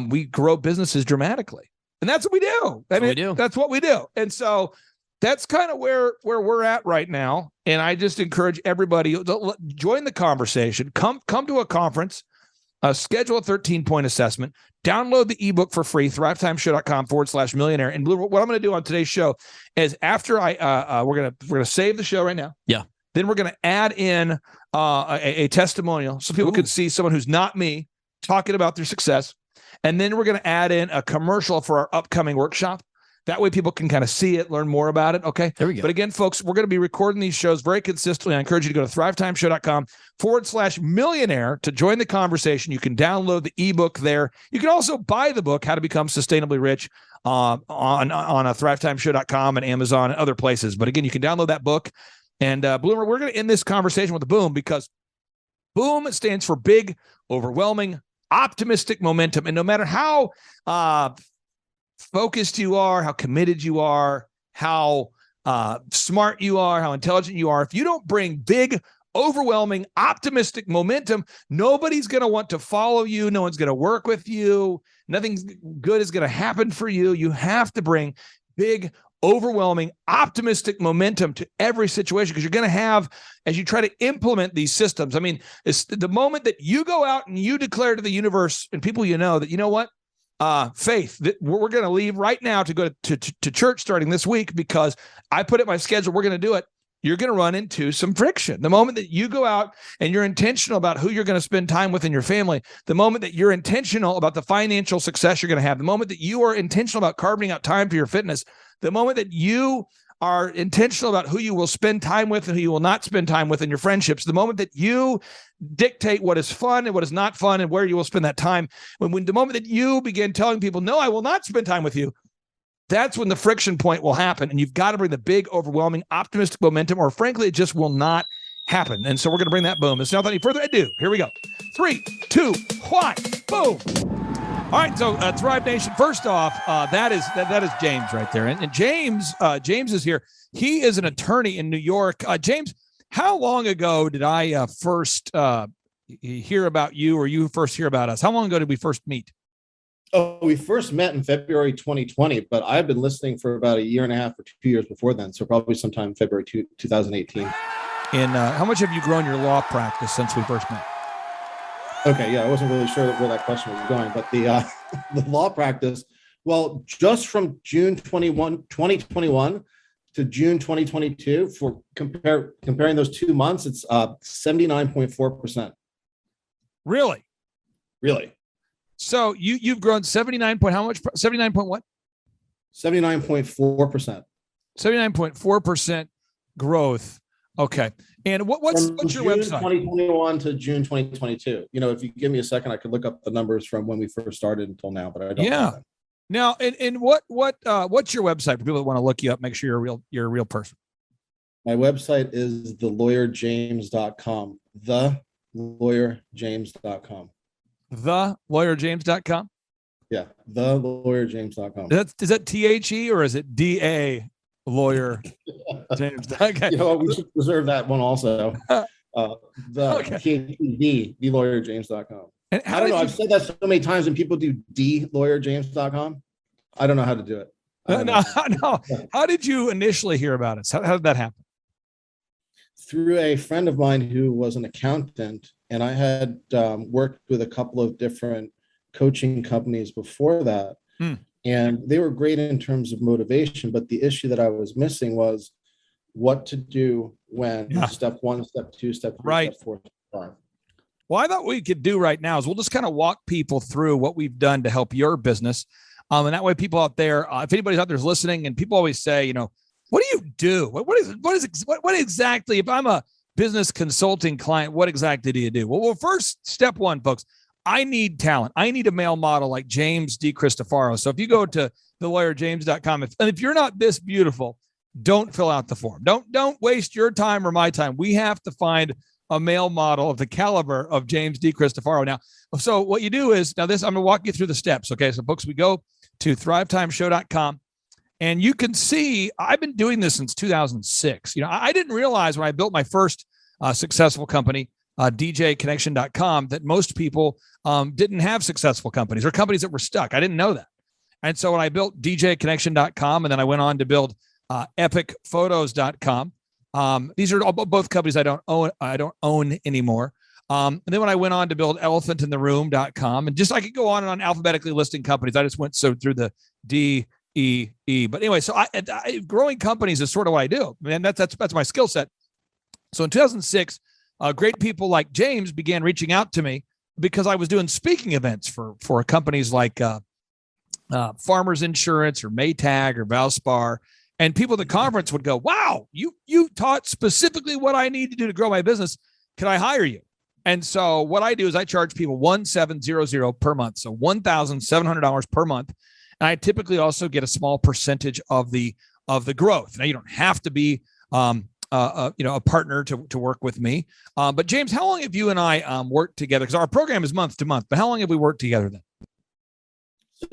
we grow businesses dramatically. And that's what we do. That's what we do. And so that's kind of where we're at right now. And I just encourage everybody to join the conversation. Come to a conference, schedule a 13-point assessment, download the ebook for free, thrivetimeshow.com/millionaire. And what I'm going to do on today's show is after we're going to save the show right now. Yeah. Then we're going to add in a testimonial so people can see someone who's not me talking about their success. And then we're going to add in a commercial for our upcoming workshop. That way people can kind of see it, learn more about it. Okay. There we go. But again, folks, we're going to be recording these shows very consistently. I encourage you to go to thrivetimeshow.com/millionaire to join the conversation. You can download the ebook there. You can also buy the book, How to Become Sustainably Rich, on thrivetimeshow.com and Amazon and other places. But again, you can download that book. And Bloomer, we're going to end this conversation with a boom because boom stands for big, overwhelming, optimistic momentum. And no matter how focused you are, how committed you are, how smart you are, how intelligent you are, if you don't bring big, overwhelming, optimistic momentum, nobody's going to want to follow you. No one's going to work with you. Nothing good is going to happen for you. You have to bring big, overwhelming, optimistic momentum to every situation because you're going to have, as you try to implement these systems. I mean, it's the moment that you go out and you declare to the universe and people you know that, you know what? Faith, that we're going to leave right now to go to church starting this week because I put it in my schedule. We're going to do it. You're going to run into some friction. The moment that you go out and you're intentional about who you're going to spend time with in your family, the moment that you're intentional about the financial success you're going to have, the moment that you are intentional about carving out time for your fitness, the moment that you are intentional about who you will spend time with and who you will not spend time with in your friendships, the moment that you dictate what is fun and what is not fun and where you will spend that time, when the moment that you begin telling people, no, I will not spend time with you, that's when the friction point will happen. And you've got to bring the big, overwhelming, optimistic momentum, or frankly, it just will not happen. And so we're going to bring that boom. It's not any further ado. Here we go. 3, 2, 1, boom. All right, so Thrive Nation. First off, that is James right there, and James is here. He is an attorney in New York. James, how long ago did I first hear about you, or you first hear about us? How long ago did we first meet? Oh, we first met in February 2020, but I've been listening for about 1.5 years or 2 years before then, so probably sometime February 2018. And how much have you grown your law practice since we first met? Okay, yeah, I wasn't really sure where that question was going, but the law practice, well, just from June 2021 to June 2022, for comparing those 2 months, it's 79.4%. Really? Really? So you've grown 79 point how much? 79 point what? 79.4%. 79.4% growth. Okay. And what's your June website? 2021 to June 2022. You know, if you give me a second, I could look up the numbers from when we first started until now, but I don't. Yeah. Now, and what's your website for people that want to look you up, make sure you're a real person? My website is thelawyerjames.com. Thelawyerjames.com. Thelawyerjames.com? Yeah, thelawyerjames.com. Is that THE or is it DA lawyer James? Okay. You know, we should preserve that one also. Thelawyerjames.com. And I don't know. I've said that so many times, and people do dlawyerjames.com. I don't know how to do it. No. How did you initially hear about us? How did that happen? Through a friend of mine who was an accountant, and I had worked with a couple of different coaching companies before that. And they were great in terms of motivation, but the issue that I was missing was what to do when step 1, step 2, step 3, step 4, step 5. Well, I thought what we could do right now is we'll just kind of walk people through what we've done to help your business. And that way people out there, if anybody's out there is listening, and people always say, you know, what do you do? What exactly, if I'm a business consulting client, what exactly do you do? Well, first, step 1, folks, I need talent. I need a male model like James D. Cristofaro. So if you go to thelawyerjames.com, and if you're not this beautiful, don't fill out the form. Don't waste your time or my time. We have to find a male model of the caliber of James D. Cristofaro. Now, so what you do is, I'm going to walk you through the steps. Okay. So folks, we go to thrivetimeshow.com, and you can see I've been doing this since 2006. You know, I didn't realize when I built my first successful company, djconnection.com, that most people didn't have successful companies, or companies that were stuck. I didn't know that. And so when I built djconnection.com, and then I went on to build epicphotos.com, these are both companies I don't own anymore. And then when I went on to build elephantintheroom.com, and just I could go on and on alphabetically listing companies. I just went through the DEE. But anyway, so I growing companies is sort of what I do. And that's my skill set. So in 2006, great people like James began reaching out to me because I was doing speaking events for companies like Farmers Insurance or Maytag or Valspar. And people at the conference would go, wow, you taught specifically what I need to do to grow my business. Can I hire you? And so what I do is I charge people $1,700 per month. So $1,700 per month. And I typically also get a small percentage of the growth. Now, you don't have to be a partner to work with me. But James, how long have you and I worked together? Because our program is month to month, but how long have we worked together then?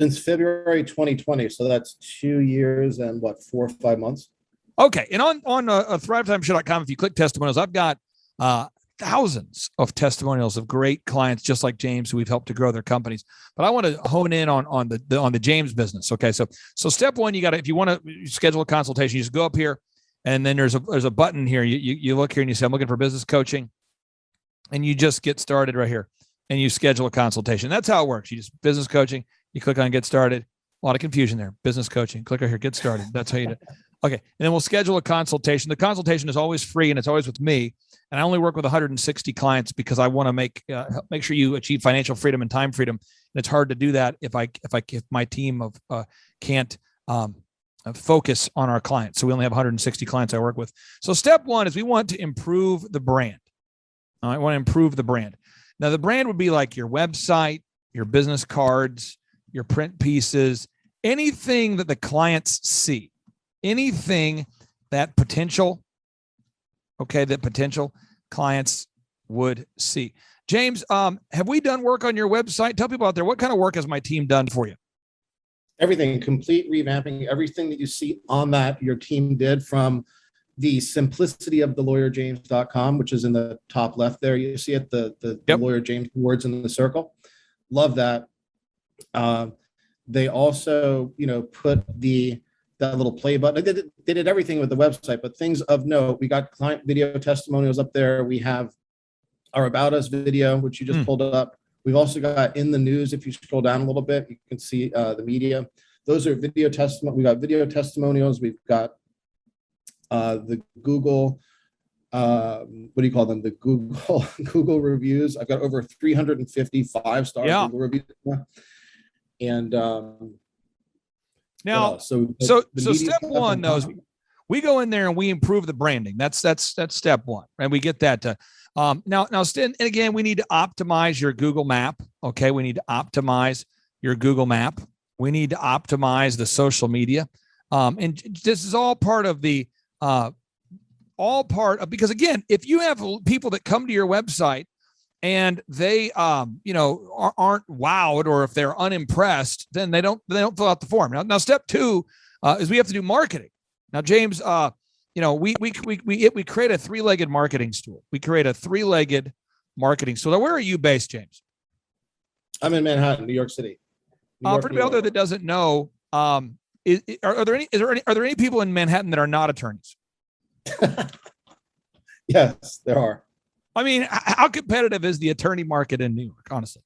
Since February 2020. So that's 2 years and 4 or 5 months. Okay. And on thrivetimeshow.com, if you click testimonials, I've got thousands of testimonials of great clients just like James who we've helped to grow their companies. But I want to hone in on the James business. Okay. So step 1, if you want to schedule a consultation, you just go up here, and then there's a button here. You look here and you say, I'm looking for business coaching, and you just get started right here, and you schedule a consultation. That's how it works. You just business coaching. You click on get started. A lot of confusion there. Business coaching. Click right here, get started. That's how you do it. Okay. And then we'll schedule a consultation. The consultation is always free, and it's always with me. And I only work with 160 clients because I want to make sure you achieve financial freedom and time freedom. And it's hard to do that if my team can't focus on our clients. So we only have 160 clients I work with. So step 1 is we want to improve the brand. I want to improve the brand. Now, the brand would be like your website, your business cards, your print pieces, anything that the clients see, anything that potential clients would see. James, have we done work on your website? Tell people out there, what kind of work has my team done for you? Everything, complete revamping, everything that you see on that, your team did, from the simplicity of thelawyerjames.com, which is in the top left there. You see it, the Lawyer James words in the circle. Love that. They also, put that little play button. They did everything with the website, but things of note, we got client video testimonials up there. We have our About Us video, which you just pulled up. We've also got in the news. If you scroll down a little bit, you can see the media. Those are video testimonials. We got video testimonials. We've got the Google, what do you call them? The Google reviews. I've got over 350 5-star Google reviews. And now, so step one, though, is we go in there and we improve the branding. That's step one, and we get that to. Now, and again, we need to optimize your Google map. Okay. We need to optimize your Google map. We need to optimize the social media. And this is all part of because again, if you have people that come to your website and they, aren't wowed, or if they're unimpressed, then they don't fill out the form. Now step two, is we have to do marketing. Now, James, we create a three-legged marketing stool. We create a three-legged marketing stool. Now, where are you based, James? I'm in Manhattan, New York City. For anybody out there that doesn't know, are there any people in Manhattan that are not attorneys? Yes, there are. I mean, how competitive is the attorney market in New York, honestly?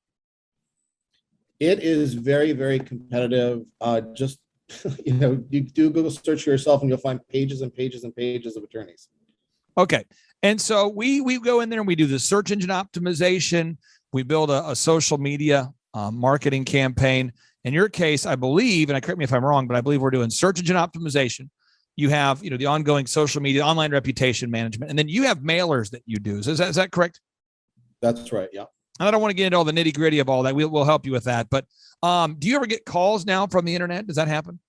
It is very, very competitive. Just you do Google search for yourself and you'll find pages and pages and pages of attorneys. Okay. And so we go in there and we do the search engine optimization. We build a social media marketing campaign. In your case, I believe, and correct me if I'm wrong, but I believe we're doing search engine optimization. You have, the ongoing social media, online reputation management, and then you have mailers that you do. So is that correct? That's right. Yeah. I don't want to get into all the nitty gritty of all that. We'll help you with that. But do you ever get calls now from the internet? Does that happen?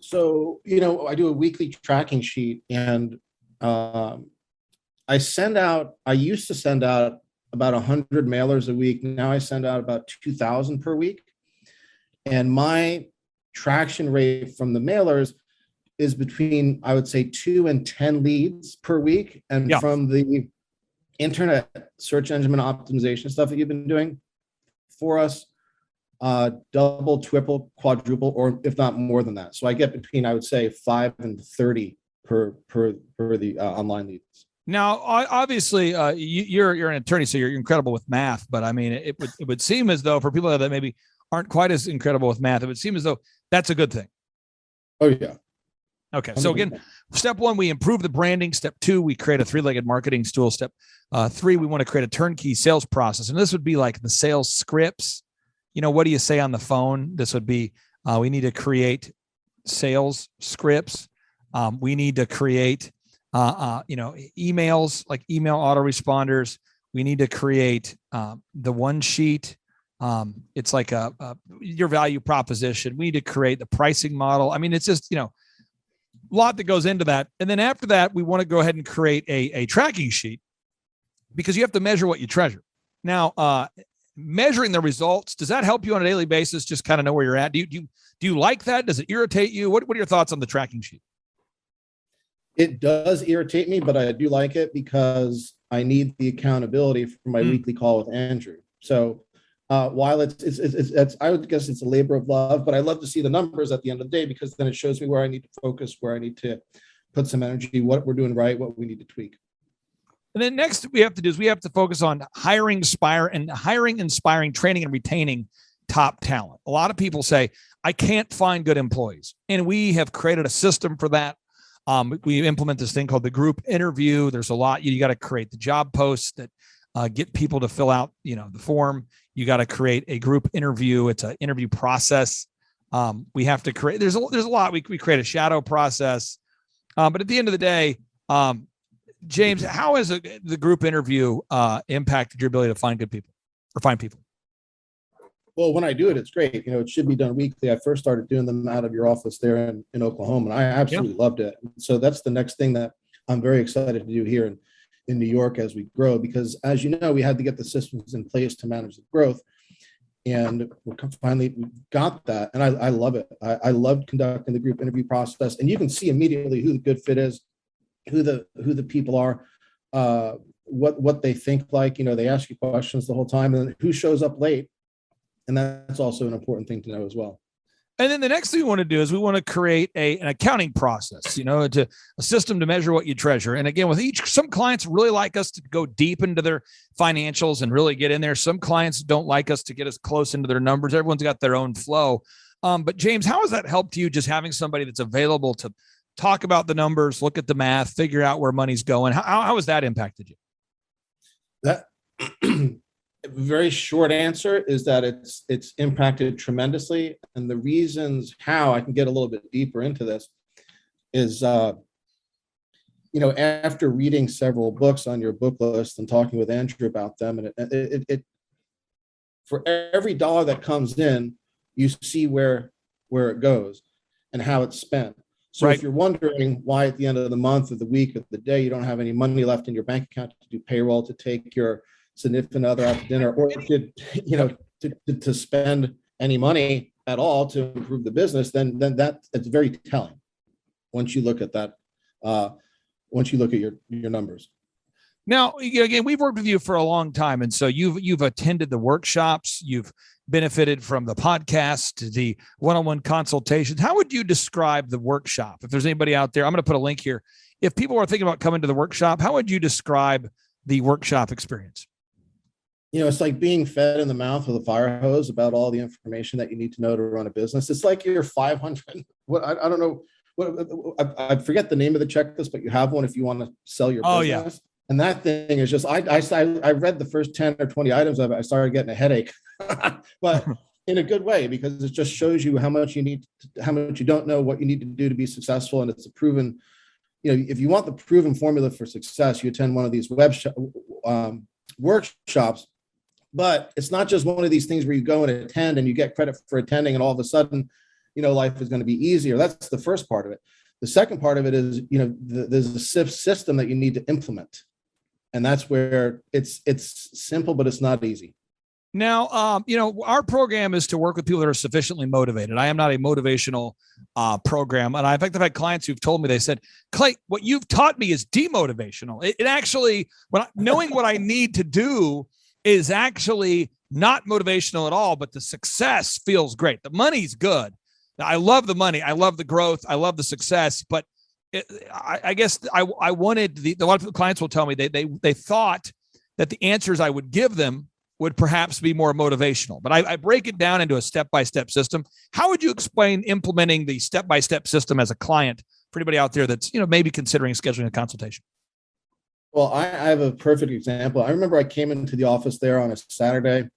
So, I do a weekly tracking sheet, and I used to send out about 100 mailers a week. Now I send out about 2,000 per week. And my traction rate from the mailers is between, I would say, 2 and 10 leads per week. And from the internet search engine optimization stuff that you've been doing for us, double, triple, quadruple, or if not more than that. So I get between, I would say, 5 and 30 per the online leads. Now, obviously, you're an attorney, so you're incredible with math. But I mean, it would seem as though for people that maybe aren't quite as incredible with math, it would seem as though that's a good thing. Oh yeah. Okay. So again, step one, we improve the branding. Step two, we create a three-legged marketing stool. Step three, we want to create a turnkey sales process. And this would be like the sales scripts. What do you say on the phone? This would be, we need to create sales scripts. We need to create, emails, like email autoresponders. We need to create the one sheet. It's like your value proposition. We need to create the pricing model. I mean, it's just, a lot that goes into that. And then after that, we want to go ahead and create a tracking sheet, because you have to measure what you treasure. Now, measuring the results, does that help you on a daily basis? Just kind of know where you're at. Do you like that? Does it irritate you? What are your thoughts on the tracking sheet? It does irritate me, but I do like it because I need the accountability for my weekly call with Andrew. So while it's I would guess it's a labor of love, but I love to see the numbers at the end of the day, because then it shows me where I need to focus, where I need to put some energy, what we're doing right, what we need to tweak. And then next we have to do is we have to focus on hiring, inspiring, training, and retaining top talent. A lot of people say, I can't find good employees. And we have created a system for that. We implement this thing called the group interview. There's a lot. You got to create the job posts that get people to fill out, the form. You got to create a group interview. It's an interview process. We have to create, there's a lot. We create a shadow process. But at the end of the day, James, how has the group interview impacted your ability to find good people or find people? Well, when I do it, it's great. It should be done weekly. I first started doing them out of your office there in Oklahoma, and I absolutely loved it. So that's the next thing that I'm very excited to do here in New York as we grow, because as you know, we had to get the systems in place to manage the growth. And we finally got that. And I love it. I loved conducting the group interview process. And you can see immediately who the good fit is, who the people are, what they think like. They ask you questions the whole time, and who shows up late. And that's also an important thing to know as well. And then the next thing we want to do is we want to create an accounting process, a system to measure what you treasure. And again, some clients really like us to go deep into their financials and really get in there. Some clients don't like us to get as close into their numbers. Everyone's got their own flow. But James, how has that helped you, just having somebody that's available to talk about the numbers, look at the math, figure out where money's going? How has that impacted you? That very short answer is that it's impacted tremendously. And the reasons how, I can get a little bit deeper into this, is after reading several books on your book list and talking with Andrew about them, and it for every dollar that comes in, you see where it goes and how it's spent. So Right. If you're wondering why at the end of the month or the week or the day you don't have any money left in your bank account to do payroll, to take your significant other out to dinner, or to spend any money at all to improve the business, then it's very telling once you look at that, once you look at your numbers. Now, again, we've worked with you for a long time, and so you've attended the workshops, you've benefited from the podcast, the one-on-one consultations. How would you describe the workshop? If there's anybody out there, I'm going to put a link here. If people are thinking about coming to the workshop, how would you describe the workshop experience? It's like being fed in the mouth with a fire hose about all the information that you need to know to run a business. It's like your 500. I don't know what, I forget the name of the checklist, but you have one if you want to sell your business. Yeah. And that thing is just, I read the first 10 or 20 items of it. I started getting a headache, but in a good way, because it just shows you how much you need, how much you don't know, what you need to do to be successful. And it's a proven, if you want the proven formula for success, you attend one of these workshops. But it's not just one of these things where you go and attend and you get credit for attending, and all of a sudden, life is going to be easier. That's the first part of it. The second part of it is, there's a system that you need to implement. And that's where it's simple, but it's not easy. Now, our program is to work with people that are sufficiently motivated. I am not a motivational program. And I've had clients who've told me, they said, Clay, what you've taught me is demotivational. It actually, knowing what I need to do is actually not motivational at all, but the success feels great. The money's good. I love the money. I love the growth. I love the success. But I guess I wanted a lot of clients will tell me they thought that the answers I would give them would perhaps be more motivational, but I break it down into a step-by-step system. How would you explain implementing the step-by-step system as a client for anybody out there that's, maybe considering scheduling a consultation? Well, I have a perfect example. I remember I came into the office there on a Saturday,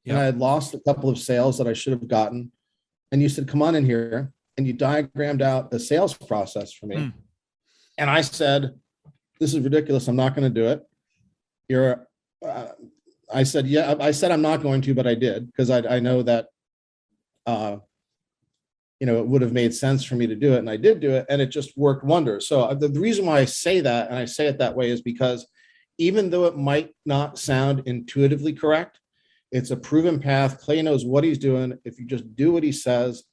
and I had lost a couple of sales that I should have gotten. And you said, come on in here. And you diagrammed out the sales process for me. And I said, this is ridiculous. I'm not going to do it. I said, yeah, I said, I'm not going to, but I did, because I know that, it would have made sense for me to do it. And I did do it, and it just worked wonders. So the reason why I say that, and I say it that way, is because even though it might not sound intuitively correct, it's a proven path. Clay knows what he's doing. If you just do what he says,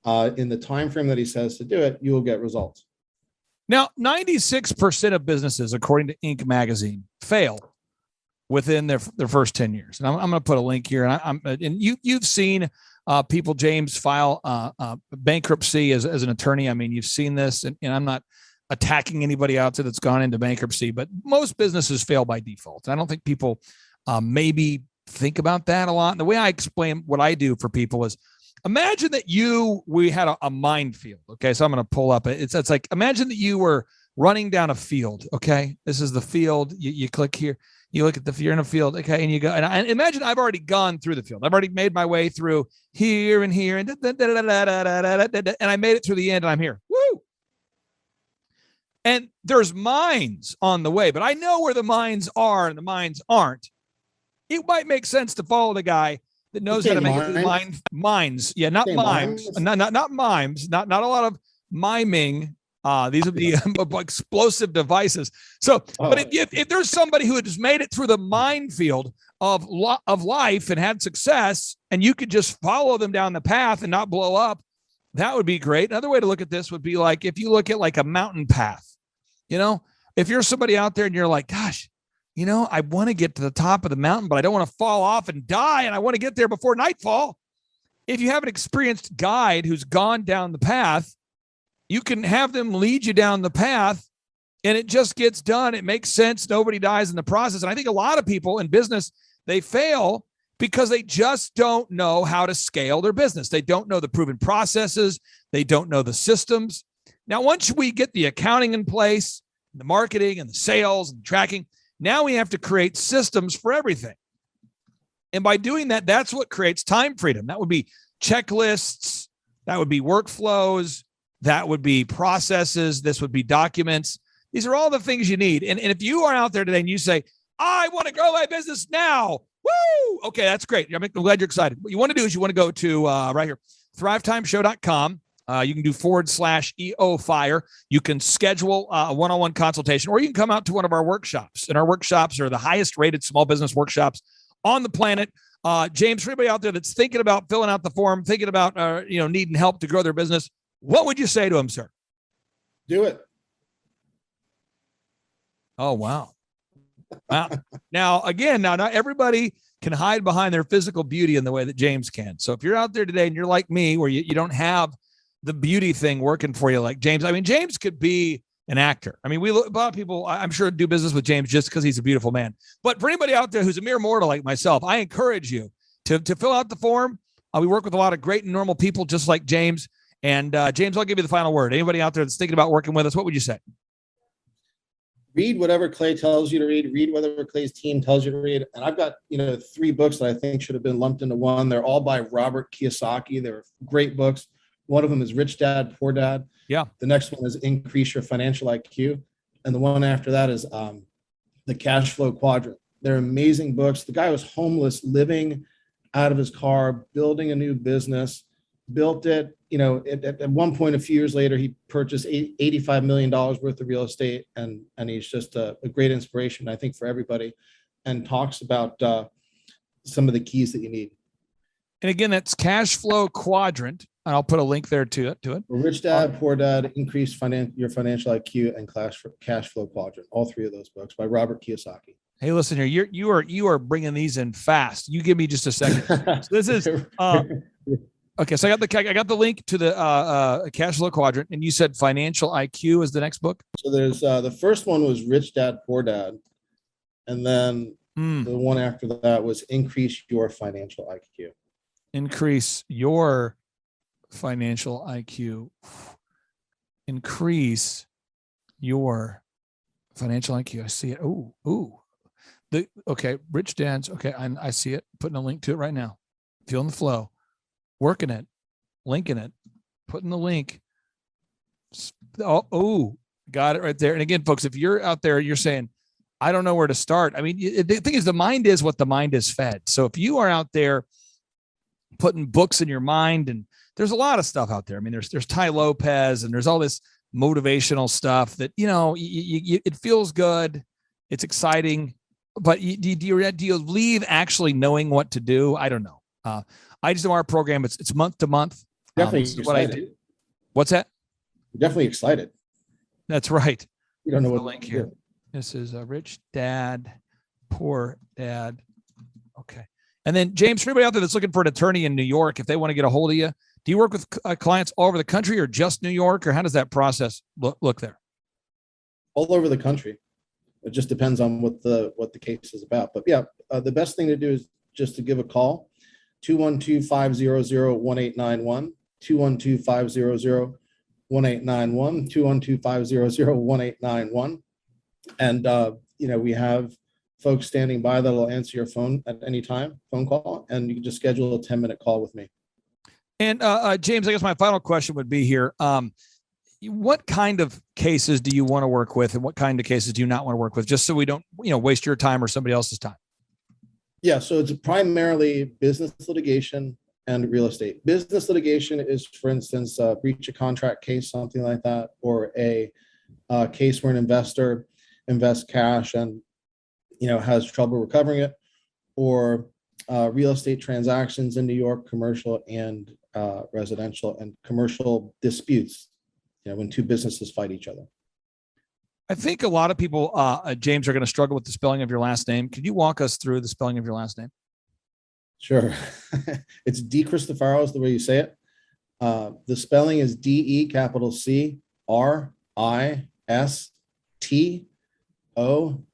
in the time frame that he says to do it, you will get results. Now, 96% of businesses, according to Inc. magazine, fail within their first 10 years. And I'm going to put a link here. And you've seen people, James, file bankruptcy as an attorney. I mean, you've seen this, and I'm not attacking anybody out there that's gone into bankruptcy, but most businesses fail by default. I don't think people maybe think about that a lot. And the way I explain what I do for people is, imagine that we had a minefield. Okay. So I'm going to pull up. It's like, imagine that you were running down a field. Okay. This is the field. You click here, you look at you're in a field. Okay. And you go, and imagine I've already gone through the field. I've already made my way through here and here, and I made it through the end, and I'm here. Woo. And there's mines on the way, but I know where the mines are and the mines aren't. It might make sense to follow the guy that knows how to make it minds. Yeah, not mimes. Not mimes. Not a lot of miming. These are the explosive devices. So, but if there's somebody who has made it through the minefield of life and had success, and you could just follow them down the path and not blow up, that would be great. Another way to look at this would be like if you look at like a mountain path. You know, if you're somebody out there and you're like, gosh, you know, I want to get to the top of the mountain, but I don't want to fall off and die, and I want to get there before nightfall. If you have an experienced guide who's gone down the path, you can have them lead you down the path, and it just gets done. It makes sense. Nobody dies in the process. And I think a lot of people in business, they fail because they just don't know how to scale their business. They don't know the proven processes. They don't know the systems. Now, once we get the accounting in place, the marketing and the sales and the tracking, now we have to create systems for everything. And by doing that, that's what creates time freedom. That would be checklists. That would be workflows. That would be processes. This would be documents. These are all the things you need. And if you are out there today and you say, I want to grow my business now. Woo! Okay, that's great. I'm glad you're excited. What you want to do is you want to go to right here, thrivetimeshow.com. You can do /EOFire. You can schedule a one-on-one consultation, or you can come out to one of our workshops. And our workshops are the highest rated small business workshops on the planet. James, for anybody out there that's thinking about filling out the form, thinking about needing help to grow their business, what would you say to them, sir? Do it. Oh, wow. Now, again, not everybody can hide behind their physical beauty in the way that James can. So if you're out there today and you're like me, where you don't have the beauty thing working for you like James, I mean, James could be an actor. I mean, a lot of people, I'm sure, do business with James just because he's a beautiful man. But for anybody out there who's a mere mortal like myself, I encourage you to fill out the form. We work with a lot of great and normal people just like James. And James, I'll give you the final word. Anybody out there that's thinking about working with us, what would you say? Read whatever Clay tells you to read. Read whatever Clay's team tells you to read. And I've got 3 books that I think should have been lumped into one. They're all by Robert Kiyosaki. They're great books. One of them is Rich Dad, Poor Dad. Yeah. The next one is Increase Your Financial IQ. And the one after that is The Cash Flow Quadrant. They're amazing books. The guy was homeless, living out of his car, building a new business, built it. At one point, a few years later, he purchased $85 million worth of real estate. And he's just a great inspiration, I think, for everybody, and talks about some of the keys that you need. And again, that's Cash Flow Quadrant. And I'll put a link there to it. Rich Dad, Poor Dad, Increase Your Financial IQ, and Cash Flow Quadrant. All 3 of those books by Robert Kiyosaki. Hey, listen here. You are bringing these in fast. You give me just a second. So this is okay. So I got the link to the Cash Flow Quadrant, and you said Financial IQ is the next book. So there's the first one was Rich Dad, Poor Dad, and then the one after that was Increase Your Financial IQ. Increase your financial IQ. Increase your financial IQ. I see it. Okay. Rich Dad's. Okay. I see it. Putting a link to it right now. Feeling the flow. Working it. Linking it. Putting the link. Got it right there. And again, folks, if you're out there, you're saying, I don't know where to start. I mean, the thing is, the mind is what the mind is fed. So if you are out there putting books in your mind, and there's a lot of stuff out there. I mean, there's Ty Lopez, and there's all this motivational stuff that, it feels good. It's exciting, but do you leave actually knowing what to do? I don't know. I just know our program, it's month to month. Definitely. What I do. What's that? Definitely excited. That's right. You don't know what link here. This is a Rich Dad, Poor Dad. Okay. And then, James, for anybody out there that's looking for an attorney in New York, if they want to get a hold of you, do you work with clients all over the country, or just New York, or how does that process look there? All over the country. It just depends on what the case is about. But yeah, the best thing to do is just to give a call, 212-500-1891, 212-500-1891, 212-500-1891. And, we have folks standing by that will answer your phone at any time, phone call, and you can just schedule a 10-minute call with me. And James, I guess my final question would be here. What kind of cases do you want to work with, and what kind of cases do you not want to work with, just so we don't, waste your time or somebody else's time? Yeah, so it's primarily business litigation and real estate. Business litigation is, for instance, a breach of contract case, something like that, or a case where an investor invests cash and has trouble recovering it, or real estate transactions in New York, commercial and residential, and commercial disputes, when two businesses fight each other. I think a lot of people, James, are going to struggle with the spelling of your last name. Could you walk us through the spelling of your last name? Sure. It's D. Cristofaro is the way you say it. The spelling is D-E capital C-R-I-S-T-O,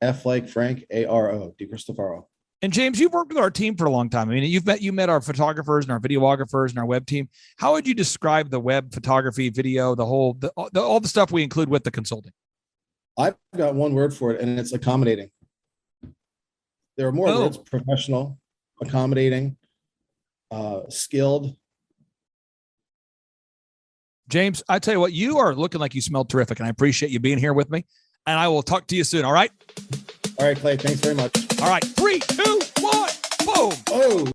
F like Frank, A-R-O, D. Cristofaro. And James, you've worked with our team for a long time. I mean, you met our photographers and our videographers and our web team. How would you describe the web photography, video, all the stuff we include with the consulting? I've got one word for it, and it's accommodating. There are more words: professional, accommodating, skilled. James, I tell you what, you are looking like you smell terrific, and I appreciate you being here with me. And I will talk to you soon. All right. All right, Clay. Thanks very much. All right. 3, 2, 1. Boom. Oh.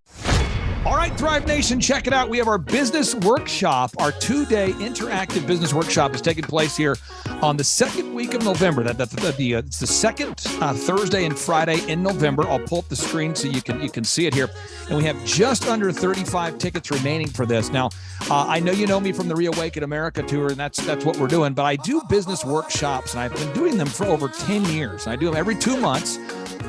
All right, Thrive Nation, check it out. We have our business workshop. Our 2-day interactive business workshop is taking place here on the second week of November. It's the second Thursday and Friday in November. I'll pull up the screen so you can see it here. And we have just under 35 tickets remaining for this. Now, I know you know me from the Reawaken America tour, and that's what we're doing. But I do business workshops, and I've been doing them for over 10 years. I do them every 2 months.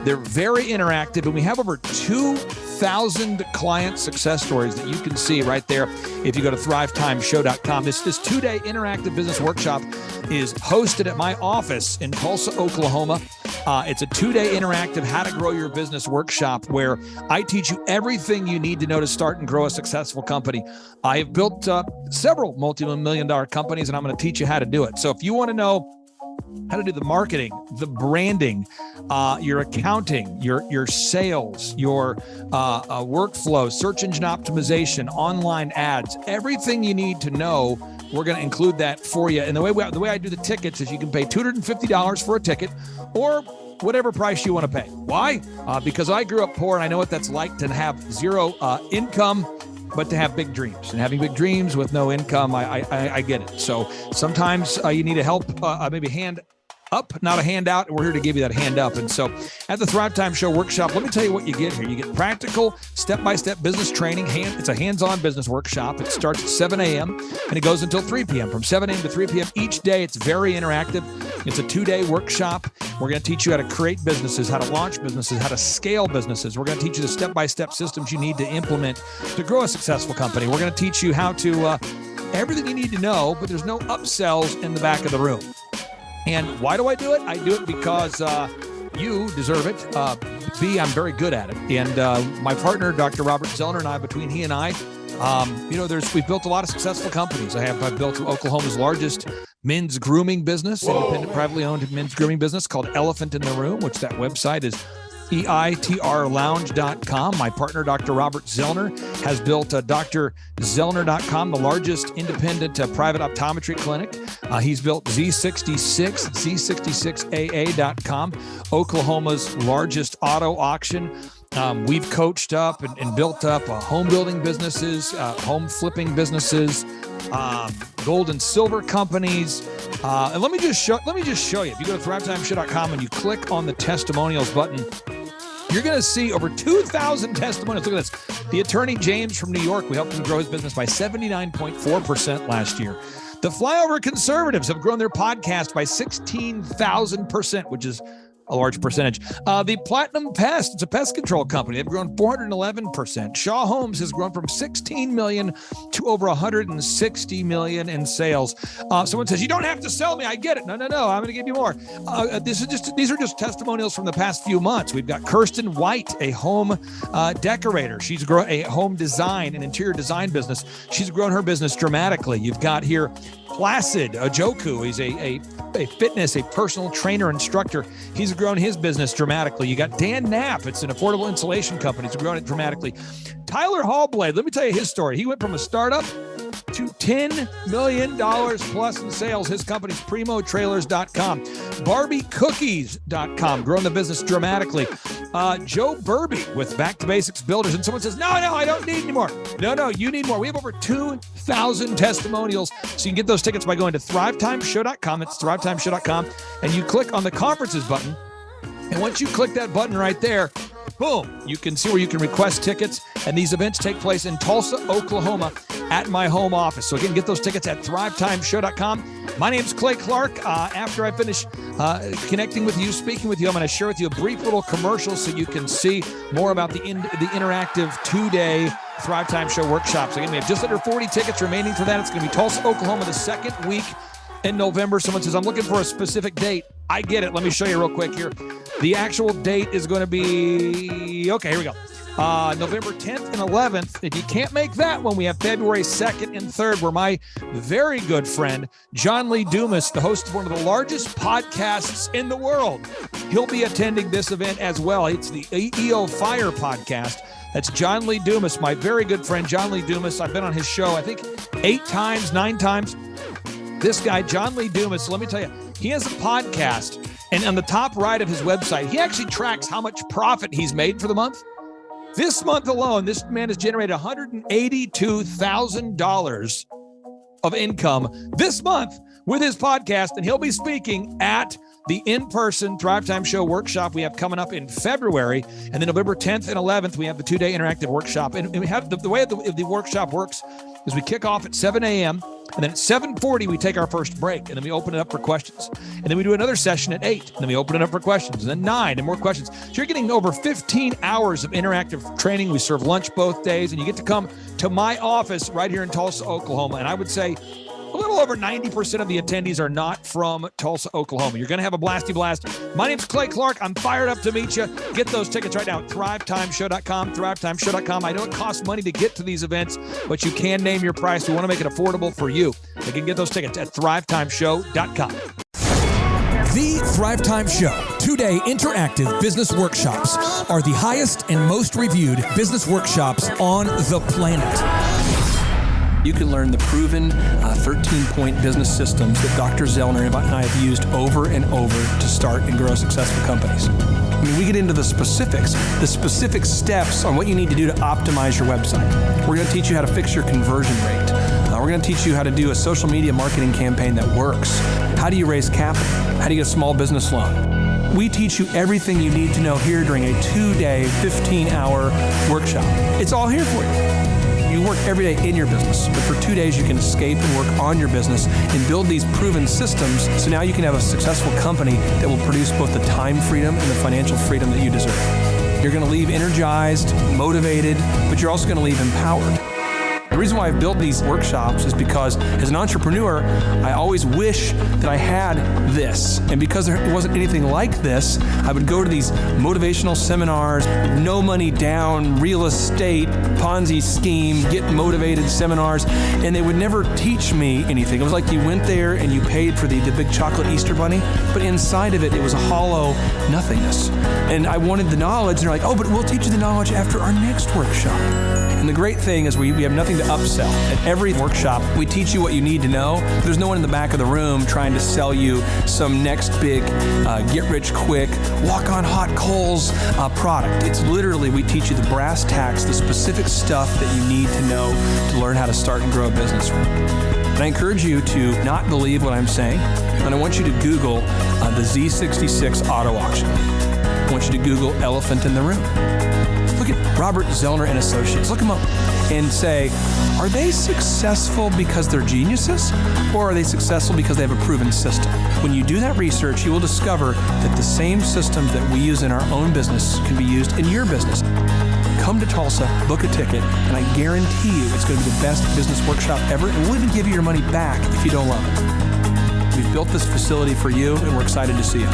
They're very interactive, and we have over 2,000 client success stories that you can see right there if you go to thrivetimeshow.com. This 2-day interactive business workshop is hosted at my office in Tulsa, Oklahoma. It's a 2-day interactive how to grow your business workshop where I teach you everything you need to know to start and grow a successful company. I have built several multi-million-dollar companies, and I'm going to teach you how to do it. So if you want to know how to do the marketing, the branding, your accounting, your sales, your workflow, search engine optimization, online ads, everything you need to know, we're going to include that for you. And the way I do the tickets is you can pay $250 for a ticket or whatever price you want to pay. Why? Because I grew up poor and I know what that's like to have zero income, but to have big dreams. And having big dreams with no income, I get it. So sometimes you need a help, maybe hand up, not a handout. We're here to give you that hand up. And so at the Thrivetime Show workshop, let me tell you what you get here. You get practical, step-by-step business training. It's a hands-on business workshop. It starts at 7 a.m. and it goes until 3 p.m. From 7 a.m. to 3 p.m. each day. It's very interactive. It's a 2-day workshop. We're going to teach you how to create businesses, how to launch businesses, how to scale businesses. We're going to teach you the step-by-step systems you need to implement to grow a successful company. We're going to teach you how to everything you need to know, but there's no upsells in the back of the room. And why do I do it? I do it because you deserve it. B, I'm very good at it. And my partner, Dr. Robert Zoellner, and I, between he and I, we've built a lot of successful companies. I've built Oklahoma's largest men's grooming business, independent, privately owned men's grooming business called Elephant in the Room, which that website is eitrlounge.com. My partner, Dr. Robert Zoellner, has built drzoellner.com, the largest independent private optometry clinic. He's built Z66AA.com, Oklahoma's largest auto auction. We've coached up and built up home building businesses, home flipping businesses, gold and silver companies. And let me just show you. If you go to thrivetimeshow.com and you click on the testimonials button, you're going to see over 2,000 testimonials. Look at this. The attorney James from New York, we helped him grow his business by 79.4% last year. The Flyover Conservatives have grown their podcast by 16,000%, which is a large percentage. The Platinum Pest, it's a pest control company. They've grown 411%. Shaw Homes has grown from 16 million to over 160 million in sales. Someone says, you don't have to sell me. I get it. No. I'm going to give you more. These are just testimonials from the past few months. We've got Kirsten White, a home decorator. She's grown a home design and interior design business. She's grown her business dramatically. You've got here Placid Ojoku. He's a fitness, a personal trainer instructor. He's grown his business dramatically. You got Dan Knapp. It's an affordable insulation company. He's grown it dramatically. Tyler Hallblade, let me tell you his story. He went from a startup to $10 million plus in sales. His company's primotrailers.com. BarbieCookies.com, growing the business dramatically. Joe Burby with Back to Basics Builders. And someone says, no, I don't need any more. No, you need more. We have over 2,000 testimonials. So you can get those tickets by going to thrivetimeshow.com. That's thrivetimeshow.com. And you click on the conferences button. And once you click that button right there, boom, you can see where you can request tickets. And these events take place in Tulsa, Oklahoma at my home office. So again, get those tickets at thrivetimeshow.com. My name's Clay Clark. After I finish connecting with you, speaking with you, I'm going to share with you a brief little commercial so you can see more about the interactive 2-day Thrivetime Show workshops. Again, we have just under 40 tickets remaining for that. It's going to be Tulsa, Oklahoma, the second week in November. Someone says, I'm looking for a specific date. I get it. Let me show you real quick here. The actual date is going to be, okay, here we go. November 10th and 11th. If you can't make that one, we have February 2nd and 3rd, where my very good friend, John Lee Dumas, the host of one of the largest podcasts in the world, he'll be attending this event as well. It's the EO Fire podcast. That's John Lee Dumas, my very good friend, John Lee Dumas. I've been on his show, I think 9 times. This guy, John Lee Dumas, let me tell you, he has a podcast, and on the top right of his website, he actually tracks how much profit he's made for the month. This month alone, this man has generated $182,000 of income this month with his podcast, and he'll be speaking at the in-person Thrivetime Show workshop we have coming up in February. And then November 10th and 11th, we have the 2-day interactive workshop. And we have the way the workshop works is we kick off at 7 a.m., and then at 7:40, we take our first break, and then we open it up for questions. And then we do another session at 8, and then we open it up for questions, and then 9 and more questions. So you're getting over 15 hours of interactive training. We serve lunch both days, and you get to come to my office right here in Tulsa, Oklahoma. And I would say a little over 90% of the attendees are not from Tulsa, Oklahoma. You're going to have a blasty blast. My name's Clay Clark. I'm fired up to meet you. Get those tickets right now at thrivetimeshow.com, thrivetimeshow.com. I know it costs money to get to these events, but you can name your price. We want to make it affordable for you. You can get those tickets at thrivetimeshow.com. The Thrivetime Show 2-day interactive business workshops are the highest and most reviewed business workshops on the planet. You can learn the proven 13-point business systems that Dr. Zoellner and I have used over and over to start and grow successful companies. I mean, we get into the specific steps on what you need to do to optimize your website. We're going to teach you how to fix your conversion rate. We're going to teach you how to do a social media marketing campaign that works. How do you raise capital? How do you get a small business loan? We teach you everything you need to know here during a 2-day, 15-hour workshop. It's all here for you. You work every day in your business, but for 2 days you can escape and work on your business and build these proven systems so now you can have a successful company that will produce both the time freedom and the financial freedom that you deserve. You're going to leave energized, motivated, but you're also going to leave empowered. The reason why I've built these workshops is because as an entrepreneur, I always wish that I had this. And because there wasn't anything like this, I would go to these motivational seminars, no money down, real estate, Ponzi scheme, get motivated seminars, and they would never teach me anything. It was like you went there and you paid for the big chocolate Easter bunny, but inside of it, it was a hollow nothingness. And I wanted the knowledge, and they're like, oh, but we'll teach you the knowledge after our next workshop. And the great thing is we have nothing to upsell. At every workshop, we teach you what you need to know. There's no one in the back of the room trying to sell you some next big get-rich-quick, walk-on-hot coals product. It's literally, we teach you the brass tacks, the specific stuff that you need to know to learn how to start and grow a business. And I encourage you to not believe what I'm saying, and I want you to Google the Z66 auto auction. I want you to Google elephant in the room. Look at Robert Zoellner and Associates. Look them up and say, are they successful because they're geniuses, or are they successful because they have a proven system? When you do that research, you will discover that the same systems that we use in our own business can be used in your business. Come to Tulsa, book a ticket, and I guarantee you it's going to be the best business workshop ever, and we'll even give you your money back if you don't love it. We've built this facility for you, and we're excited to see you.